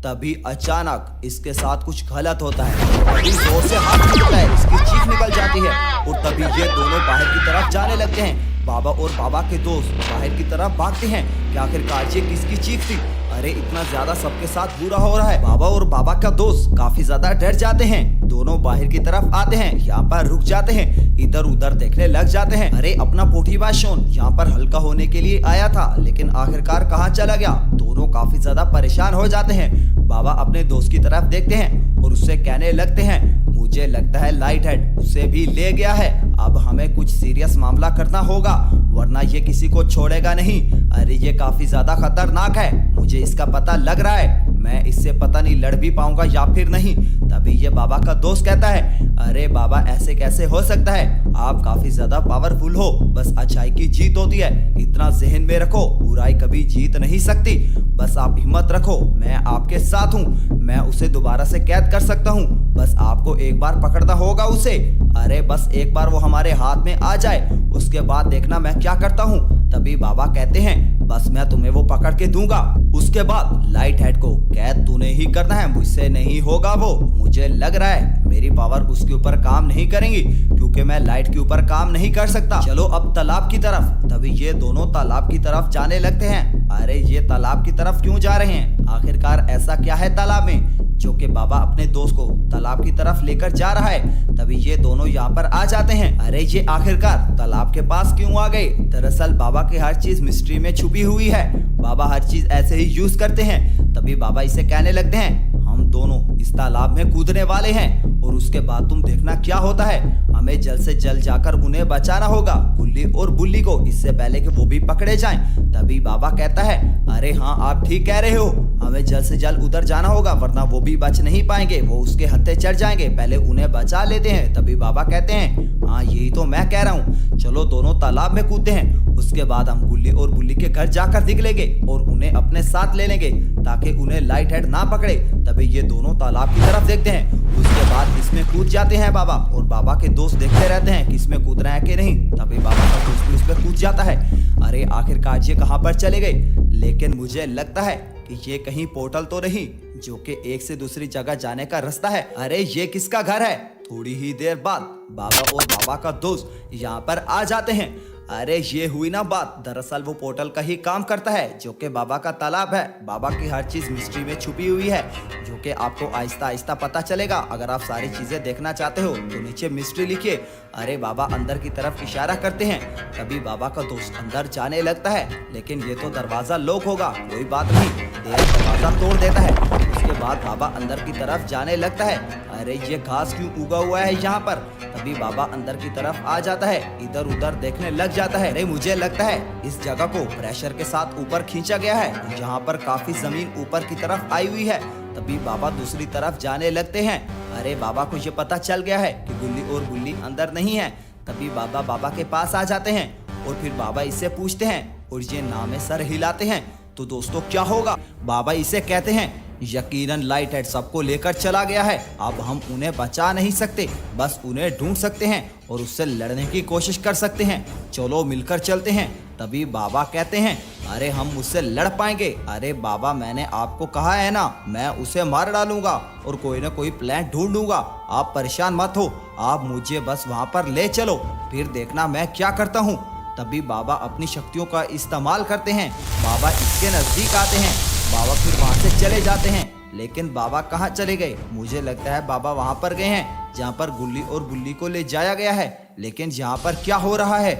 तभी अचानक इसके साथ कुछ गलत होता है, तभी जोर से हाथ निकलता है, इसकी चीख निकल जाती है और तभी ये दोनों बाहर की तरफ जाने लगते हैं। बाबा और बाबा के दोस्त बाहर की तरफ भागते हैं कि आखिरकार ये किसकी चीख थी। अरे इतना ज्यादा सबके साथ बुरा हो रहा है। बाबा और बाबा का दोस्त काफी ज्यादा डर जाते हैं, दोनों बाहर की तरफ आते हैं, यहाँ पर रुक जाते हैं, इधर उधर देखने लग जाते हैं। अरे अपना पोटीबाज शॉन यहाँ पर हल्का होने के लिए आया था, लेकिन आखिरकार कहाँ चला गया। दोनों काफी ज्यादा परेशान हो जाते हैं। बाबा अपने दोस्त की तरफ देखते हैं और उससे कहने लगते हैं, मुझे लगता है लाइट हेड उसे भी ले गया है, अब हमें कुछ सीरियस मामला करना होगा, वरना ये किसी को छोड़ेगा नहीं। अरे ये काफी ज्यादा खतरनाक है, मुझे इसका पता लग रहा है, मैं इससे पता नहीं लड़ भी पाऊंगा या फिर नहीं। तभी ये बाबा का दोस्त कहता है, अरे बाबा ऐसे कैसे हो सकता है, आप काफी ज्यादा पावरफुल हो, बस अच्छाई की जीत होती है, इतना जहन में रखो, बुराई कभी जीत नहीं सकती, बस आप हिम्मत रखो, मैं आपके साथ हूँ, मैं उसे दोबारा से कैद कर सकता हूँ, बस आपको एक बार पकड़ना होगा उसे। अरे बस एक बार वो हमारे हाथ में आ जाए, उसके बाद देखना मैं क्या करता हूँ। तभी बाबा कहते हैं, बस मैं तुम्हें वो पकड़ के दूंगा, उसके बाद लाइट हेड को कैद तूने ही करना है, मुझसे नहीं होगा वो, मुझे लग रहा है मेरी पावर उसके ऊपर काम नहीं करेंगी, क्योंकि मैं लाइट के ऊपर काम नहीं कर सकता। चलो अब तालाब की तरफ। तभी ये दोनों तालाब की तरफ जाने लगते हैं। अरे ये तालाब की तरफ क्यों जा रहे हैं, आखिरकार ऐसा क्या है तालाब में जो कि बाबा अपने दोस्त को तालाब की तरफ लेकर जा रहा है। तभी ये दोनों यहाँ पर आ जाते हैं। अरे ये आखिरकार तालाब के पास क्यों आ गए। दरअसल बाबा की हर चीज मिस्ट्री में छुपी हुई है, बाबा हर चीज ऐसे ही यूज करते हैं। तभी बाबा इसे कहने लगते हैं, हम दोनों इस तालाब में कूदने वाले हैं और उसके बाद तुम देखना क्या होता है, हमें जल्द से जल्द जाकर उन्हें बचाना होगा, गुल्ली और बुल्ली को, इससे पहले कि वो भी पकड़े जाएं। तभी बाबा कहता है, अरे हाँ आप ठीक कह रहे हो, हमें जल्द से जल्द उधर जाना होगा, वरना वो भी बच नहीं पाएंगे, वो उसके हत्थे चढ़ जाएंगे, पहले उन्हें बचा लेते हैं। तभी बाबा कहते हैं, हाँ यही तो मैं कह रहा हूँ, चलो दोनों तालाब में कूदते हैं, उसके बाद हम गुल्ली और बुल्ली के घर जाकर निकलेंगे और उन्हें अपने साथ ले लेंगे ताकि उन्हें लाइट हेड ना पकड़े। तभी ये दोनों तालाब की तरफ देखते हैं, उसके बाद इसमें कूद जाते हैं बाबा, और बाबा के दोस्त देखते रहते हैं कि इसमें कूद रहे हैं कि नहीं। तभी बाबा का दोस्त भी उस पर कूद जाता है। अरे आखिरकार ये कहाँ पर चले गए, लेकिन मुझे लगता है कि ये कहीं पोर्टल तो नहीं जो कि एक से दूसरी जगह जाने का रास्ता है। अरे ये किसका घर है। थोड़ी ही देर बाद बाबा और बाबा का दोस्त यहाँ पर आ जाते हैं। अरे ये हुई ना बात। दरअसल वो पोर्टल का ही काम करता है, जो कि बाबा का तालाब है। बाबा की हर चीज मिस्ट्री में छुपी हुई है, जो कि आपको आहिस्ता आहिस्ता पता चलेगा। अगर आप सारी चीजें देखना चाहते हो तो नीचे मिस्ट्री लिखिए। अरे बाबा अंदर की तरफ इशारा करते हैं, तभी बाबा का दोस्त अंदर जाने लगता है। लेकिन ये तो दरवाजा लॉक होगा, कोई बात नहीं, देर दरवाजा तोड़ देता है। उसके बाद बाबा अंदर की तरफ जाने लगता है। अरे ये घास क्यों उगा हुआ है यहाँ पर? तभी बाबा अंदर की तरफ आ जाता है, इधर उधर देखने लग जाता है। अरे मुझे लगता है इस जगह को प्रेशर के साथ ऊपर खींचा गया है, यहाँ पर काफी जमीन ऊपर की तरफ आई हुई है। तभी बाबा दूसरी तरफ जाने लगते हैं। अरे बाबा को ये पता चल गया है कि गुल्ली और गुल्ली अंदर नहीं है। तभी बाबा के पास आ जाते हैं और फिर बाबा इससे पूछते हैं और ये नाम में सर हिलाते हैं। तो दोस्तों क्या होगा? बाबा इसे कहते हैं, यकीनन लाइट हेड सबको लेकर चला गया है। अब हम उन्हें बचा नहीं सकते, बस उन्हें ढूंढ सकते हैं और उससे लड़ने की कोशिश कर सकते हैं। चलो मिलकर चलते हैं। तभी बाबा कहते हैं, अरे हम उससे लड़ पाएंगे? अरे बाबा मैंने आपको कहा है ना, मैं उसे मार डालूंगा और कोई ना कोई प्लान ढूंढ लूंगा। आप परेशान मत हो, आप मुझे बस वहां पर ले चलो, फिर देखना मैं क्या करता हूँ। तभी बाबा अपनी शक्तियों का इस्तेमाल करते हैं। बाबा इसके नजदीक आते हैं। बाबा फिर वहां से चले जाते हैं। लेकिन बाबा कहाँ चले गए? मुझे लगता है बाबा वहां पर गए हैं जहाँ पर गुल्ली और गुल्ली को ले जाया गया है। लेकिन यहाँ पर क्या हो रहा है?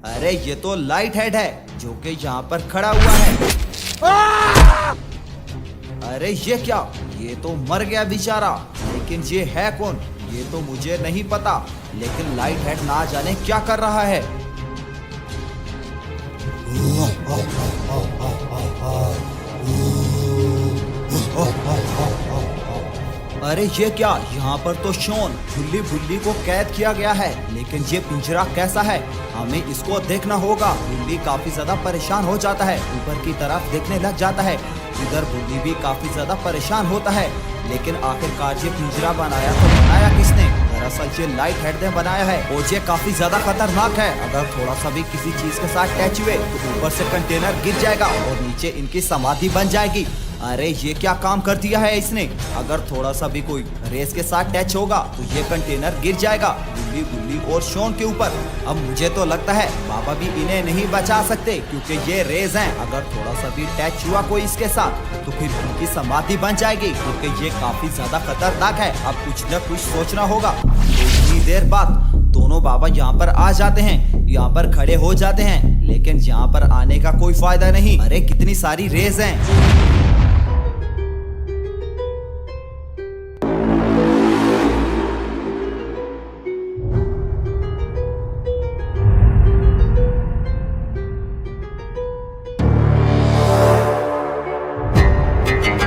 अरे ये तो लाइट हेड है जो कि यहाँ पर खड़ा हुआ है। अरे ये क्या? ये तो मर गया बेचारा। लेकिन ये है कौन? ये तो मुझे नहीं पता। लेकिन लाइट हेड ना जाने क्या कर रहा है। अरे ये क्या? यहाँ पर तो शॉन गुल्ली गुल्ली को कैद किया गया है, लेकिन ये पिंजरा कैसा है? हमें इसको देखना होगा। गुल्ली काफी ज्यादा परेशान हो जाता है, ऊपर की तरफ देखने लग जाता है। इधर गुल्ली भी काफी ज्यादा परेशान होता है। लेकिन आखिरकार ये पिंजरा बनाया तो बनाया किसने? दरअसल ये लाइट हेड ने बनाया है और ये काफी ज्यादा खतरनाक है। अगर थोड़ा सा भी किसी चीज के साथ टच हुए तो ऊपर से कंटेनर गिर जाएगा और नीचे इनकी समाधि बन जाएगी। अरे ये क्या काम कर दिया है इसने? अगर थोड़ा सा भी कोई रेस के साथ टच होगा तो ये कंटेनर गिर जाएगा गुल्ली गुल्ली और शॉन के ऊपर। अब मुझे तो लगता है बाबा भी इन्हें नहीं बचा सकते, क्योंकि ये रेस हैं। अगर थोड़ा सा भी टच हुआ कोई इसके साथ तो फिर इनकी समाधि बन जाएगी, क्योंकि ये काफी ज्यादा खतरनाक है। अब कुछ न कुछ सोचना होगा। इतनी देर बाद दोनों बाबा यहाँ पर आ जाते हैं, यहाँ पर खड़े हो जाते हैं। लेकिन यहाँ पर आने का कोई फायदा नहीं। अरे कितनी सारी रेस हैं।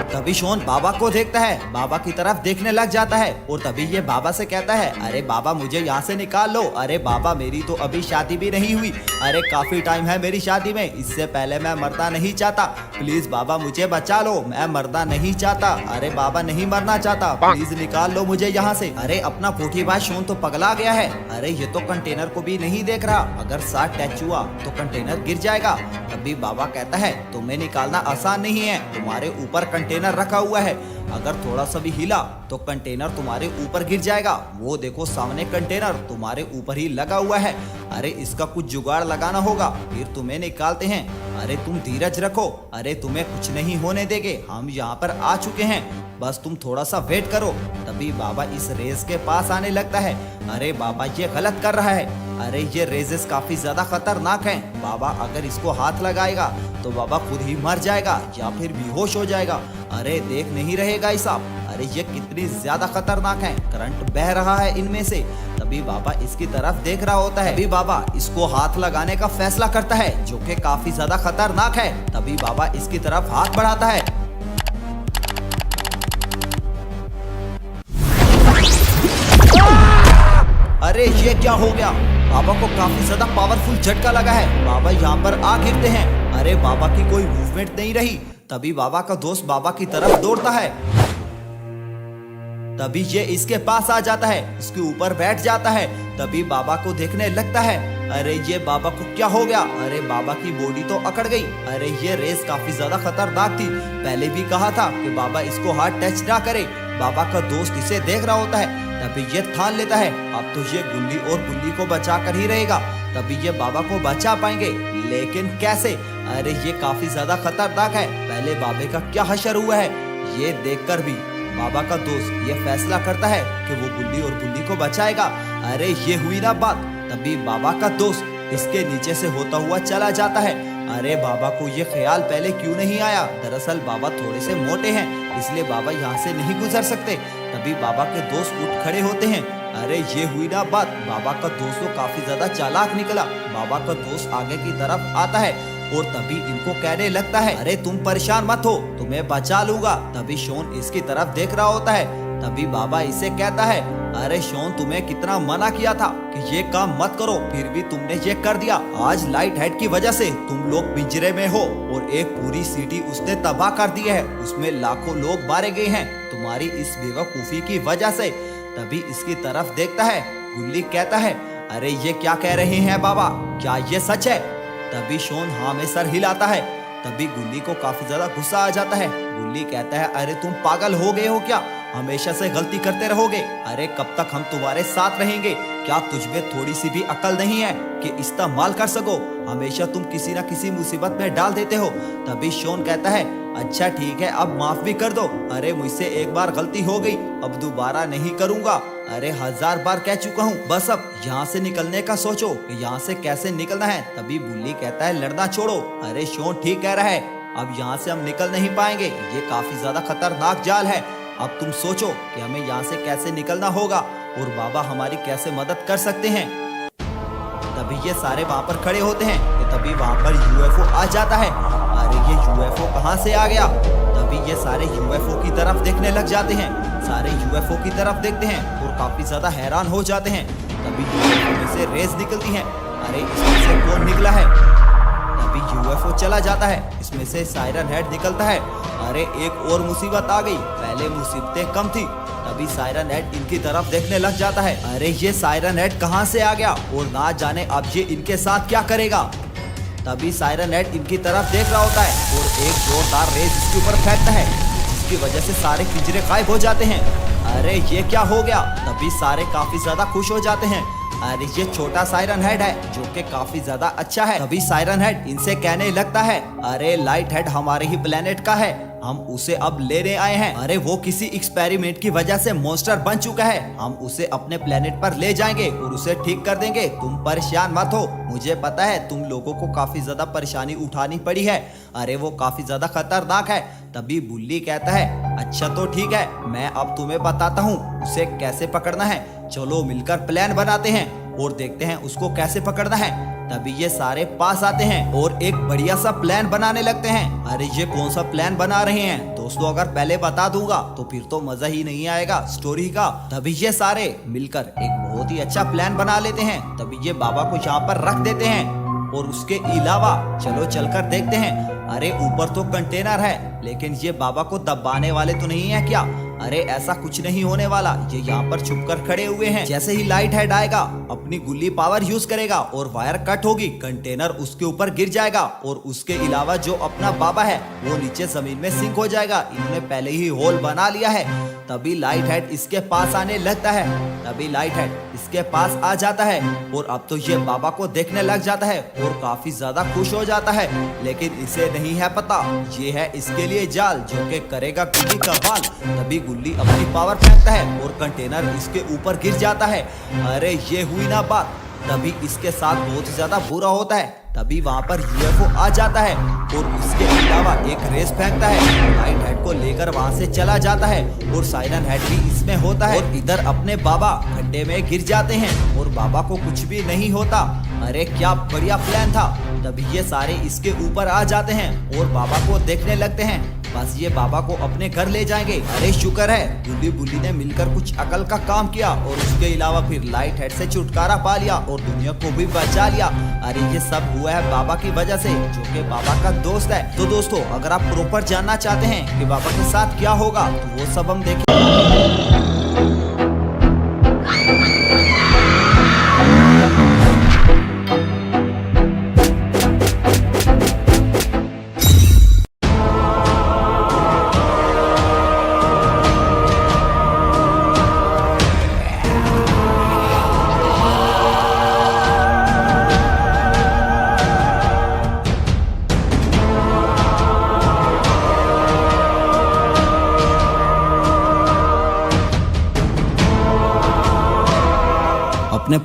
तभी शॉन बाबा को देखता है, बाबा की तरफ देखने लग जाता है और तभी ये बाबा से कहता है, अरे बाबा मुझे यहाँ से निकाल लो। अरे बाबा मेरी तो अभी शादी भी नहीं हुई। अरे काफी टाइम है मेरी शादी में, इससे पहले मैं मरना नहीं चाहता। प्लीज बाबा मुझे बचा लो, मैं मरना नहीं चाहता। अरे बाबा नहीं मरना चाहता, प्लीज निकाल लो मुझे यहाँ से। अरे अपना पोठी भाई शॉन तो पगला गया है। अरे ये तो कंटेनर को भी नहीं देख रहा, अगर साथ टच हुआ तो कंटेनर गिर जाएगा। तभी बाबा कहता है, तुम्हें निकालना आसान नहीं है, तुम्हारे ऊपर कंटेनर रखा हुआ है, अगर थोड़ा सा भी हिला तो कंटेनर तुम्हारे ऊपर गिर जाएगा। वो देखो सामने कंटेनर तुम्हारे ऊपर ही लगा हुआ है। अरे इसका कुछ जुगाड़ लगाना होगा, फिर तुम्हें निकालते हैं। अरे तुम धीरज रखो, अरे तुम्हें कुछ नहीं होने देंगे, हम यहाँ पर आ चुके हैं, बस तुम थोड़ा सा वेट करो। तभी बाबा इस रेस के पास आने लगता है। अरे बाबा ये गलत कर रहा है। अरे ये रेजेस काफी ज्यादा खतरनाक हैं। बाबा अगर इसको हाथ लगाएगा तो बाबा खुद ही मर जाएगा या फिर बेहोश हो जाएगा। अरे देख नहीं रहे गाइस साहब, अरे ये कितनी ज्यादा खतरनाक है, करंट बह रहा है इनमें से। तभी बाबा इसकी तरफ देख रहा होता है। तभी बाबा इसको हाथ लगाने का फैसला करता है, जो कि काफी ज्यादा खतरनाक है। तभी बाबा इसकी तरफ हाथ बढ़ाता है। अरे ये क्या हो गया? बाबा को काफी ज्यादा पावरफुल झटका लगा है। बाबा यहाँ पर आ गिरते हैं। अरे बाबा की कोई मूवमेंट नहीं रही। तभी बाबा का दोस्त बाबा की तरफ दौड़ता है। तभी ये इसके पास आ जाता है, इसके ऊपर बैठ जाता है। तभी बाबा को देखने लगता है। अरे ये बाबा को क्या हो गया? अरे बाबा की बॉडी तो अकड़ गई। अरे ये रेस काफी ज्यादा खतरनाक थी, पहले भी कहा था कि बाबा इसको हाथ टच ना करे। बाबा का दोस्त इसे देख रहा होता है। तभी ये ठान लेता है अब तो ये गुल्ली और बुल्ली को बचा कर ही रहेगा, तभी ये बाबा को बचा पाएंगे। लेकिन कैसे? अरे ये काफी ज्यादा खतरनाक है। पहले बाबे का क्या हशर हुआ है ये देखकर भी बाबा का दोस्त ये फैसला करता है कि वो गुल्ली और बुल्ली को बचाएगा। अरे ये हुई ना बात, तभी बाबा का दोस्त इसके नीचे से होता हुआ चला जाता है। अरे बाबा को ये ख्याल पहले क्यों नहीं आया? दरअसल बाबा थोड़े से मोटे हैं, इसलिए बाबा यहाँ से नहीं गुजर सकते। तभी बाबा के दोस्त उठ खड़े होते हैं। अरे ये हुई ना बात, बाबा का दोस्त तो काफी ज्यादा चालाक निकला। बाबा का दोस्त आगे की तरफ आता है और तभी इनको कहने लगता है, अरे तुम परेशान मत हो, तुम्हें बचा लूंगा। तभी शॉन इसकी तरफ देख रहा होता है। तभी बाबा इसे कहता है, अरे शॉन तुम्हें कितना मना किया था कि ये काम मत करो, फिर भी तुमने ये कर दिया। आज लाइट हेड की वजह से तुम लोग पिंजरे में हो और एक पूरी सिटी उसने तबाह कर दी है, उसमें लाखों लोग मारे गए हैं तुम्हारी इस बेवकूफी की वजह से। तभी इसकी तरफ देखता है। गुल्ली कहता है, अरे ये क्या कह रहे हैं बाबा, क्या ये सच है? तभी शॉन हाँ में सर हिलाता है। तभी गुल्ली को काफी ज्यादा गुस्सा आ जाता है। गुल्ली कहता है, अरे तुम पागल हो गए हो क्या? हमेशा से गलती करते रहोगे? अरे कब तक हम तुम्हारे साथ रहेंगे? क्या तुझमें थोड़ी सी भी अकल नहीं है कि इस्तेमाल कर सको? हमेशा तुम किसी ना किसी मुसीबत में डाल देते हो। तभी शॉन कहता है, अच्छा ठीक है, अब माफ भी कर दो। अरे मुझसे एक बार गलती हो गई, अब दोबारा नहीं करूंगा। अरे 1000 बार कह चुका हूँ, बस अब यहाँ से निकलने का सोचो कि यहाँ से कैसे निकलना है। तभी बुल्ली कहता है, लड़ना छोड़ो। अरे शॉन ठीक कह रहा है, अब यहाँ से हम निकल नहीं पाएंगे, ये काफी ज्यादा खतरनाक जाल है। अब तुम सोचो कि हमें यहाँ से कैसे निकलना होगा और बाबा हमारी कैसे मदद कर सकते हैं। तभी ये सारे वहाँ पर खड़े होते हैं कि तभी वहाँ पर यूएफओ आ जाता है। अरे ये यूएफओ कहाँ से आ गया? तभी ये सारे यूएफओ की तरफ देखने लग जाते हैं। सारे यूएफओ की तरफ देखते हैं और काफी ज्यादा हैरान हो जाते हैं। तभी यूएफओ में से रेस निकलती हैं। अरे इसमें से कौन निकला है? तभी यूएफओ चला जाता है, इसमें से सायरन हेड निकलता है। अरे एक और मुसीबत आ गई, पहले मुसीबतें कम थी। तभी सायरन हेड इनकी तरफ देखने लग जाता है। अरे ये सायरन हेड कहाँ से आ गया और ना जाने अब ये इनके साथ क्या करेगा। तभी सायरन हेड इनकी तरफ देख रहा होता है और एक जोरदार रेस इसके ऊपर फेंकता है, जिसकी वजह से सारे पिंजरे गायब हो जाते हैं। अरे ये क्या हो गया? तभी सारे काफी ज्यादा खुश हो जाते हैं। अरे ये छोटा सायरन हेड है जो कि काफी ज्यादा अच्छा है। तभी सायरन हेड इनसे कहने लगता है, अरे लाइट हेड हमारे ही प्लेनेट का है, हम उसे अब लेने आए हैं। अरे वो किसी एक्सपेरिमेंट की वजह से मॉन्स्टर बन चुका है, हम उसे अपने प्लेनेट पर ले जाएंगे और उसे ठीक कर देंगे। तुम परेशान मत हो, मुझे पता है तुम लोगों को काफी ज्यादा परेशानी उठानी पड़ी है। अरे वो काफी ज्यादा खतरनाक है। तभी बुल्ली कहता है, अच्छा तो ठीक है, मैं अब तुम्हें बताता हूँ उसे कैसे पकड़ना है। चलो मिलकर प्लान बनाते हैं और देखते हैं उसको कैसे पकड़ना है। तभी ये सारे पास आते हैं और एक बढ़िया सा प्लान बनाने लगते हैं। अरे ये कौन सा प्लान बना रहे हैं दोस्तों? अगर पहले बता दूंगा तो फिर तो मजा ही नहीं आएगा स्टोरी का। तभी ये सारे मिलकर एक बहुत ही अच्छा प्लान बना लेते हैं। तभी ये बाबा को यहाँ पर रख देते हैं और उसके अलावा चलो चलकर देखते हैं। अरे ऊपर तो कंटेनर है, लेकिन ये बाबा को दबाने वाले तो नहीं है क्या? अरे ऐसा कुछ नहीं होने वाला, ये यहाँ पर छुपकर खड़े हुए हैं। जैसे ही लाइट हेड आएगा अपनी गुल्ली पावर यूज करेगा और वायर कट होगी, कंटेनर उसके ऊपर गिर जाएगा और उसके अलावा जो अपना बाबा है वो नीचे जमीन में सिंक हो जाएगा। इन्होंने पहले ही होल बना लिया है। तभी लाइट हेड इसके पास आने लगता है। तभी लाइट हेड इसके पास आ जाता है और अब तो ये बाबा को देखने लग जाता है और काफी ज्यादा खुश हो जाता है। लेकिन इसे नहीं है पता ये है इसके लिए जाल जो कि करेगा गुल्ली का बाल। तभी गुल्ली अपनी पावर फेंकता है और कंटेनर इसके ऊपर गिर जाता है। अरे ये हुई ना बात, तभी इसके साथ बहुत ज्यादा बुरा होता है। तभी वहाँ पर यूएफओ आ जाता है और उसके अलावा एक रेस फेंकता है। लाइट हेड को लेकर वहाँ से चला जाता है और सायरन हेड भी इसमें होता है और इधर अपने बाबा खड्डे में गिर जाते हैं और बाबा को कुछ भी नहीं होता। अरे क्या बढ़िया प्लान था। तभी ये सारे इसके ऊपर आ जाते हैं और बाबा को देखने लगते हैं, बस ये बाबा को अपने घर ले जाएंगे। अरे शुक्र है गुल्ली बुल्ली ने मिलकर कुछ अकल का काम किया और उसके अलावा फिर लाइट हेड से छुटकारा पा लिया और दुनिया को भी बचा लिया। अरे ये सब हुआ है बाबा की वजह से जो कि बाबा का दोस्त है। तो दोस्तों अगर आप प्रॉपर जानना चाहते हैं कि बाबा के साथ क्या होगा तो वो सब हम देखें।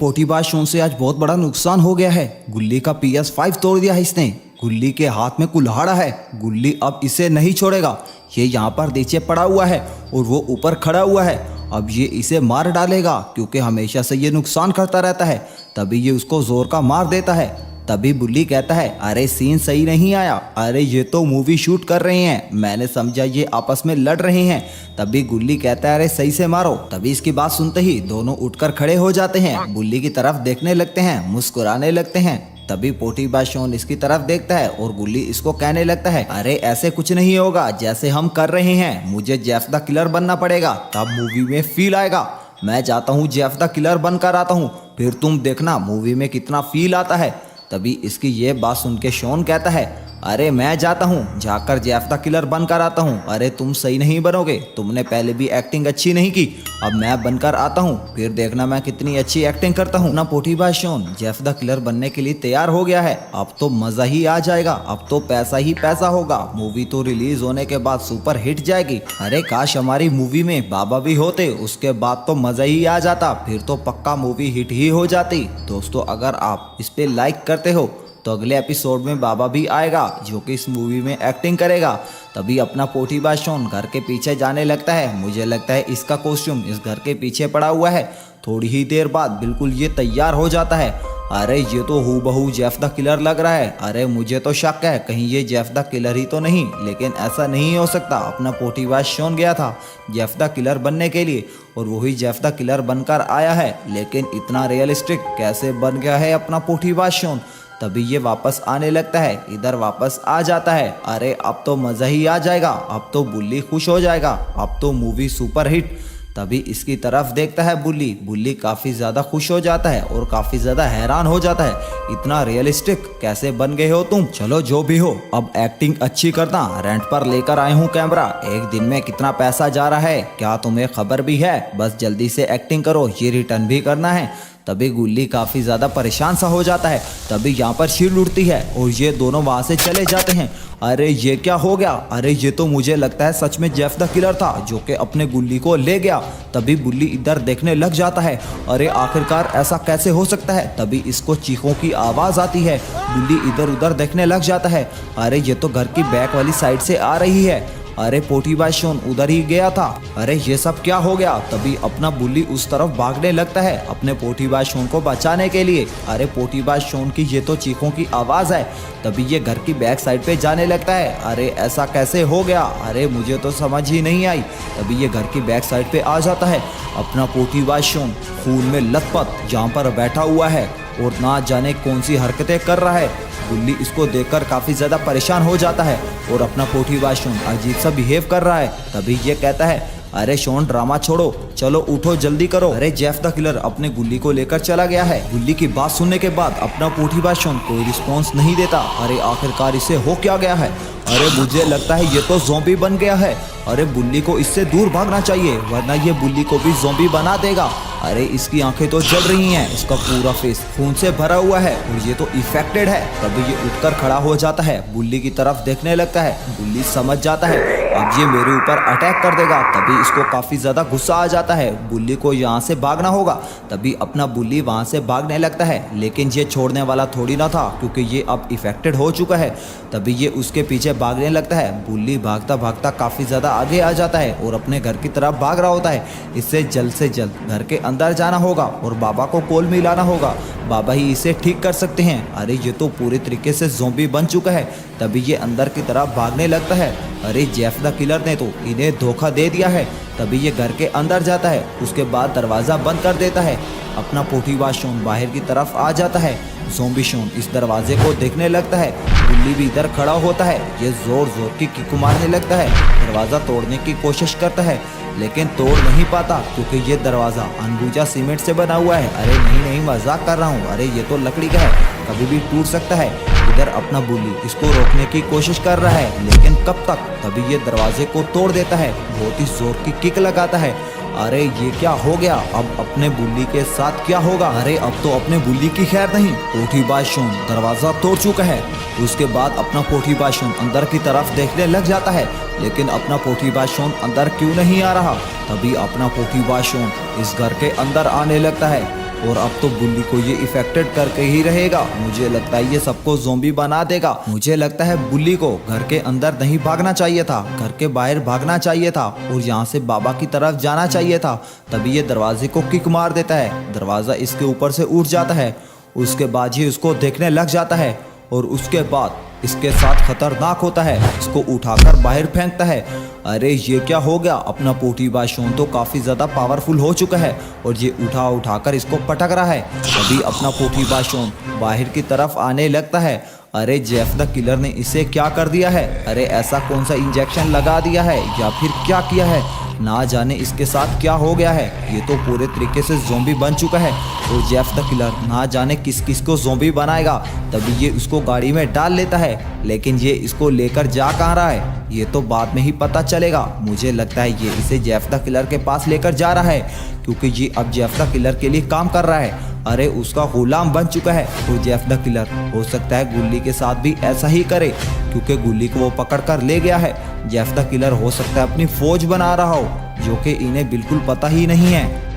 पोटीबाज शोन से आज बहुत बड़ा नुकसान हो गया है। गुल्ली का PS5 तोड़ दिया है इसने। गुल्ली के हाथ में कुल्हाड़ा है। गुल्ली अब इसे नहीं छोड़ेगा। ये यहाँ पर नीचे पड़ा हुआ है और वो ऊपर खड़ा हुआ है। अब ये इसे मार डालेगा क्योंकि हमेशा से ये नुकसान करता रहता है। तभी ये उसको जोर का मार देता है। तभी बुल्ली कहता है, अरे सीन सही नहीं आया, अरे ये तो मूवी शूट कर रहे हैं, मैंने समझा ये आपस में लड़ रहे हैं। तभी गुल्ली कहता है, अरे सही से मारो। तभी इसकी बात सुनते ही दोनों उठकर खड़े हो जाते हैं। बुल्ली की तरफ देखने लगते हैं, मुस्कुराने लगते हैं। तभी पोटीबाज शोन इसकी तरफ देखता है और गुल्ली इसको कहने लगता है, अरे ऐसे कुछ नहीं होगा जैसे हम कर रहे हैं, मुझे जेफ द किलर बनना पड़ेगा, तब मूवी में फील आएगा। मैं जाता हूँ जेफ द किलर बनकर आता हूँ, फिर तुम देखना मूवी में कितना फील आता है। तभी इसकी ये बात सुन के शोन कहता है, अरे मैं जाता हूँ, जाकर जेफ द किलर बनकर आता हूँ। अरे तुम सही नहीं बनोगे, तुमने पहले भी एक्टिंग अच्छी नहीं की, अब मैं बनकर आता हूँ, फिर देखना मैं कितनी अच्छी एक्टिंग करता हूँ ना। पोटीबाज शोन जेफ द किलर बनने के लिए तैयार हो गया है। अब तो मजा ही आ जाएगा, अब तो पैसा ही पैसा होगा। मूवी तो रिलीज होने के बाद सुपर हिट जाएगी। अरे काश हमारी मूवी में बाबा भी होते, उसके बाद तो मजा ही आ जाता, फिर तो पक्का मूवी हिट ही हो जाती। दोस्तों अगर आप इस पे लाइक करते हो तो अगले एपिसोड में बाबा भी आएगा जो कि इस मूवी में एक्टिंग करेगा। तभी अपना पोटीबाज शोन घर के पीछे जाने लगता है। मुझे लगता है इसका कॉस्ट्यूम इस घर के पीछे पड़ा हुआ है। थोड़ी ही देर बाद बिल्कुल ये तैयार हो जाता है। अरे ये तो हूबहू जेफ द किलर लग रहा है। अरे मुझे तो शक है कहीं ये जेफ द किलर ही तो नहीं, लेकिन ऐसा नहीं हो सकता। अपना पोटीबाज शोन गया था जेफ द किलर बनने के लिए और वही जेफ द किलर बनकर आया है, लेकिन इतना रियलिस्टिक कैसे बन गया है अपना पोटीबाज शोन। तभी ये वापस आने लगता है, इधर वापस आ जाता है। अरे अब तो मज़ा ही आ जाएगा, अब तो बुल्ली खुश हो जाएगा, अब तो मूवी सुपर हिट। तभी इसकी तरफ देखता है बुल्ली। बुल्ली काफ़ी ज़्यादा खुश हो जाता है और काफ़ी ज़्यादा हैरान हो जाता है, इतना रियलिस्टिक कैसे बन गए हो तुम। चलो जो भी हो, अब एक्टिंग अच्छी करना, रेंट पर लेकर आए हूँ कैमरा, एक दिन में कितना पैसा जा रहा है क्या तुम्हें खबर भी है? बस जल्दी से एक्टिंग करो, ये रिटर्न भी करना है। तभी गुल्ली काफ़ी ज़्यादा परेशान सा हो जाता है। तभी यहाँ पर शील्ड उड़ती है और ये दोनों वहाँ से चले जाते हैं। अरे ये क्या हो गया? अरे ये तो मुझे लगता है सच में जेफ द किलर था जो कि अपने गुल्ली को ले गया। तभी बुल्ली इधर देखने लग जाता है। अरे आखिरकार ऐसा कैसे हो सकता है? तभी इसको चीखों की आवाज़ आती है। बुल्ली इधर उधर देखने लग जाता है। अरे ये तो घर की बैक वाली साइड से आ रही है। अरे पोटीबाज शोन उधर ही गया था। अरे ये सब क्या हो गया? तभी अपना बुल्ली उस तरफ भागने लगता है अपने पोटीबाज शोन को बचाने के लिए। अरे पोटीबाज शोन की ये तो चीखों की आवाज़ है। तभी ये घर की बैक साइड पे जाने लगता है। अरे ऐसा कैसे हो गया? अरे मुझे तो समझ ही नहीं आई। तभी ये घर की बैक साइड पे आ जाता है। अपना पोटीबाज शोन खून में लथपथ जहाँ पर बैठा हुआ है और ना जाने कौन सी हरकतें कर रहा है। गुल्ली इसको देखकर काफ़ी ज़्यादा परेशान हो जाता है और अपना पोटीबाज शोन अजीब सा बिहेव कर रहा है। तभी ये कहता है, अरे शोन ड्रामा छोड़ो, चलो उठो जल्दी करो। अरे जेफ द किलर अपने गुल्ली को लेकर चला गया है। गुल्ली की बात सुनने के बाद अपना पोटीबाज शोन कोई रिस्पॉन्स नहीं देता। अरे आखिरकार इसे हो क्या गया है? अरे मुझे लगता है ये तो ज़ॉम्बी बन गया है। अरे बुल्ली को इससे दूर भागना चाहिए वरना ये बुल्ली को भी ज़ॉम्बी बना देगा। अरे इसकी आंखें तो जल रही हैं, इसका पूरा फेस खून से भरा हुआ है और ये तो इफेक्टेड है। तभी ये उठकर खड़ा हो जाता है, बुल्ली की तरफ देखने लगता है। बुल्ली समझ जाता है अब ये मेरे ऊपर अटैक कर देगा। तभी इसको काफ़ी ज़्यादा गुस्सा आ जाता है। बुल्ली को यहाँ से भागना होगा। तभी अपना बुल्ली वहाँ से भागने लगता है, लेकिन ये छोड़ने वाला थोड़ी ना था क्योंकि ये अब इफेक्टेड हो चुका है। तभी ये उसके पीछे भागने लगता है। बुल्ली भागता भागता काफ़ी ज़्यादा आगे आ जाता है और अपने घर की तरफ भाग रहा होता है। इससे जल्द से जल्द घर के अंदर जाना होगा और बाबा को कॉल मिलाना होगा, बाबा ही इसे ठीक कर सकते हैं। अरे ये तो पूरे तरीके से ज़ॉम्बी बन चुका है। तभी ये अंदर की तरफ भागने लगता है। अरे जेफ द किलर ने तो इन्हें धोखा दे दिया है। तभी ये घर के अंदर जाता है, उसके बाद दरवाज़ा बंद कर देता है। अपना पोटीबाज शोन बाहर की तरफ आ जाता है। ज़ॉम्बी शोन इस दरवाजे को देखने लगता है। गुल्ली भी इधर खड़ा होता है। ये जोर जोर की किक मारने लगता है, दरवाज़ा तोड़ने की कोशिश करता है लेकिन तोड़ नहीं पाता क्योंकि ये दरवाज़ा अनबूझा सीमेंट से बना हुआ है। अरे नहीं मजाक कर रहा हूँ, अरे ये तो लकड़ी का है, कभी भी टूट सकता है। इधर अपना बुल्ली इसको रोकने की कोशिश कर रहा है लेकिन कब तक? तभी ये दरवाजे को तोड़ देता है, बहुत ही जोर की किक लगाता है। अरे ये क्या हो गया? अब अपने बुल्ली के साथ क्या होगा? अरे अब तो अपने बुल्ली की खैर नहीं। पोटीबाज शोन दरवाज़ा तोड़ चुका है। उसके बाद अपना पोटीबाज शोन अंदर की तरफ देखने लग जाता है लेकिन अपना पोटीबाज शोन अंदर क्यों नहीं आ रहा? तभी अपना पोटीबाज शोन इस घर के अंदर आने लगता है। और अब तो गुल्ली को ये इफेक्टेड करके ही रहेगा। मुझे लगता है ये सबको ज़ॉम्बी बना देगा। मुझे लगता है बुल्ली को घर के अंदर नहीं भागना चाहिए था, घर के बाहर भागना चाहिए था और यहाँ से बाबा की तरफ जाना चाहिए था। तभी ये दरवाजे को किक मार देता है, दरवाज़ा इसके ऊपर से उठ जाता है। उसके बाद ये उसको देखने लग जाता है और उसके बाद इसके साथ खतरनाक होता है, इसको उठाकर बाहर फेंकता है। अरे ये क्या हो गया, अपना पोटीबा शॉन तो काफ़ी ज़्यादा पावरफुल हो चुका है और ये उठाकर इसको पटक रहा है। अभी अपना पोटीबा शॉन बाहर की तरफ आने लगता है। अरे जेफ द किलर ने इसे क्या कर दिया है, अरे ऐसा कौन सा इंजेक्शन लगा दिया है या फिर क्या किया है, ना जाने इसके साथ क्या हो गया है। ये तो पूरे तरीके से ज़ॉम्बी बन चुका है और जेफ द किलर ना जाने किस किस को ज़ॉम्बी बनाएगा। तभी ये उसको गाड़ी में डाल लेता है, लेकिन ये इसको लेकर जा कहाँ रहा है ये तो बाद में ही पता चलेगा। मुझे लगता है ये इसे जेफ द किलर के पास लेकर जा रहा है, क्योंकि ये अब जेफ द किलर के लिए काम कर रहा है। अरे उसका गुलाम बन चुका है और जेफ द किलर हो सकता है गुल्ली के साथ भी ऐसा ही करे, क्योंकि गुल्ली को वो पकड़ कर ले गया है। जेफ द किलर हो सकता है अपनी फौज बना रहा हो, जो कि इन्हें बिल्कुल पता ही नहीं है।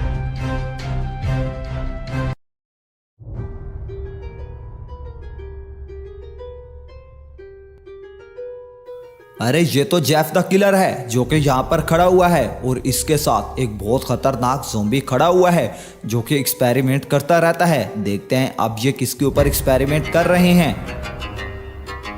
अरे ये तो जेफ द किलर है जो कि यहाँ पर खड़ा हुआ है और इसके साथ एक बहुत खतरनाक ज़ॉम्बी खड़ा हुआ है जो कि एक्सपेरिमेंट करता रहता है। देखते हैं अब ये किसके ऊपर एक्सपेरिमेंट कर रहे हैं।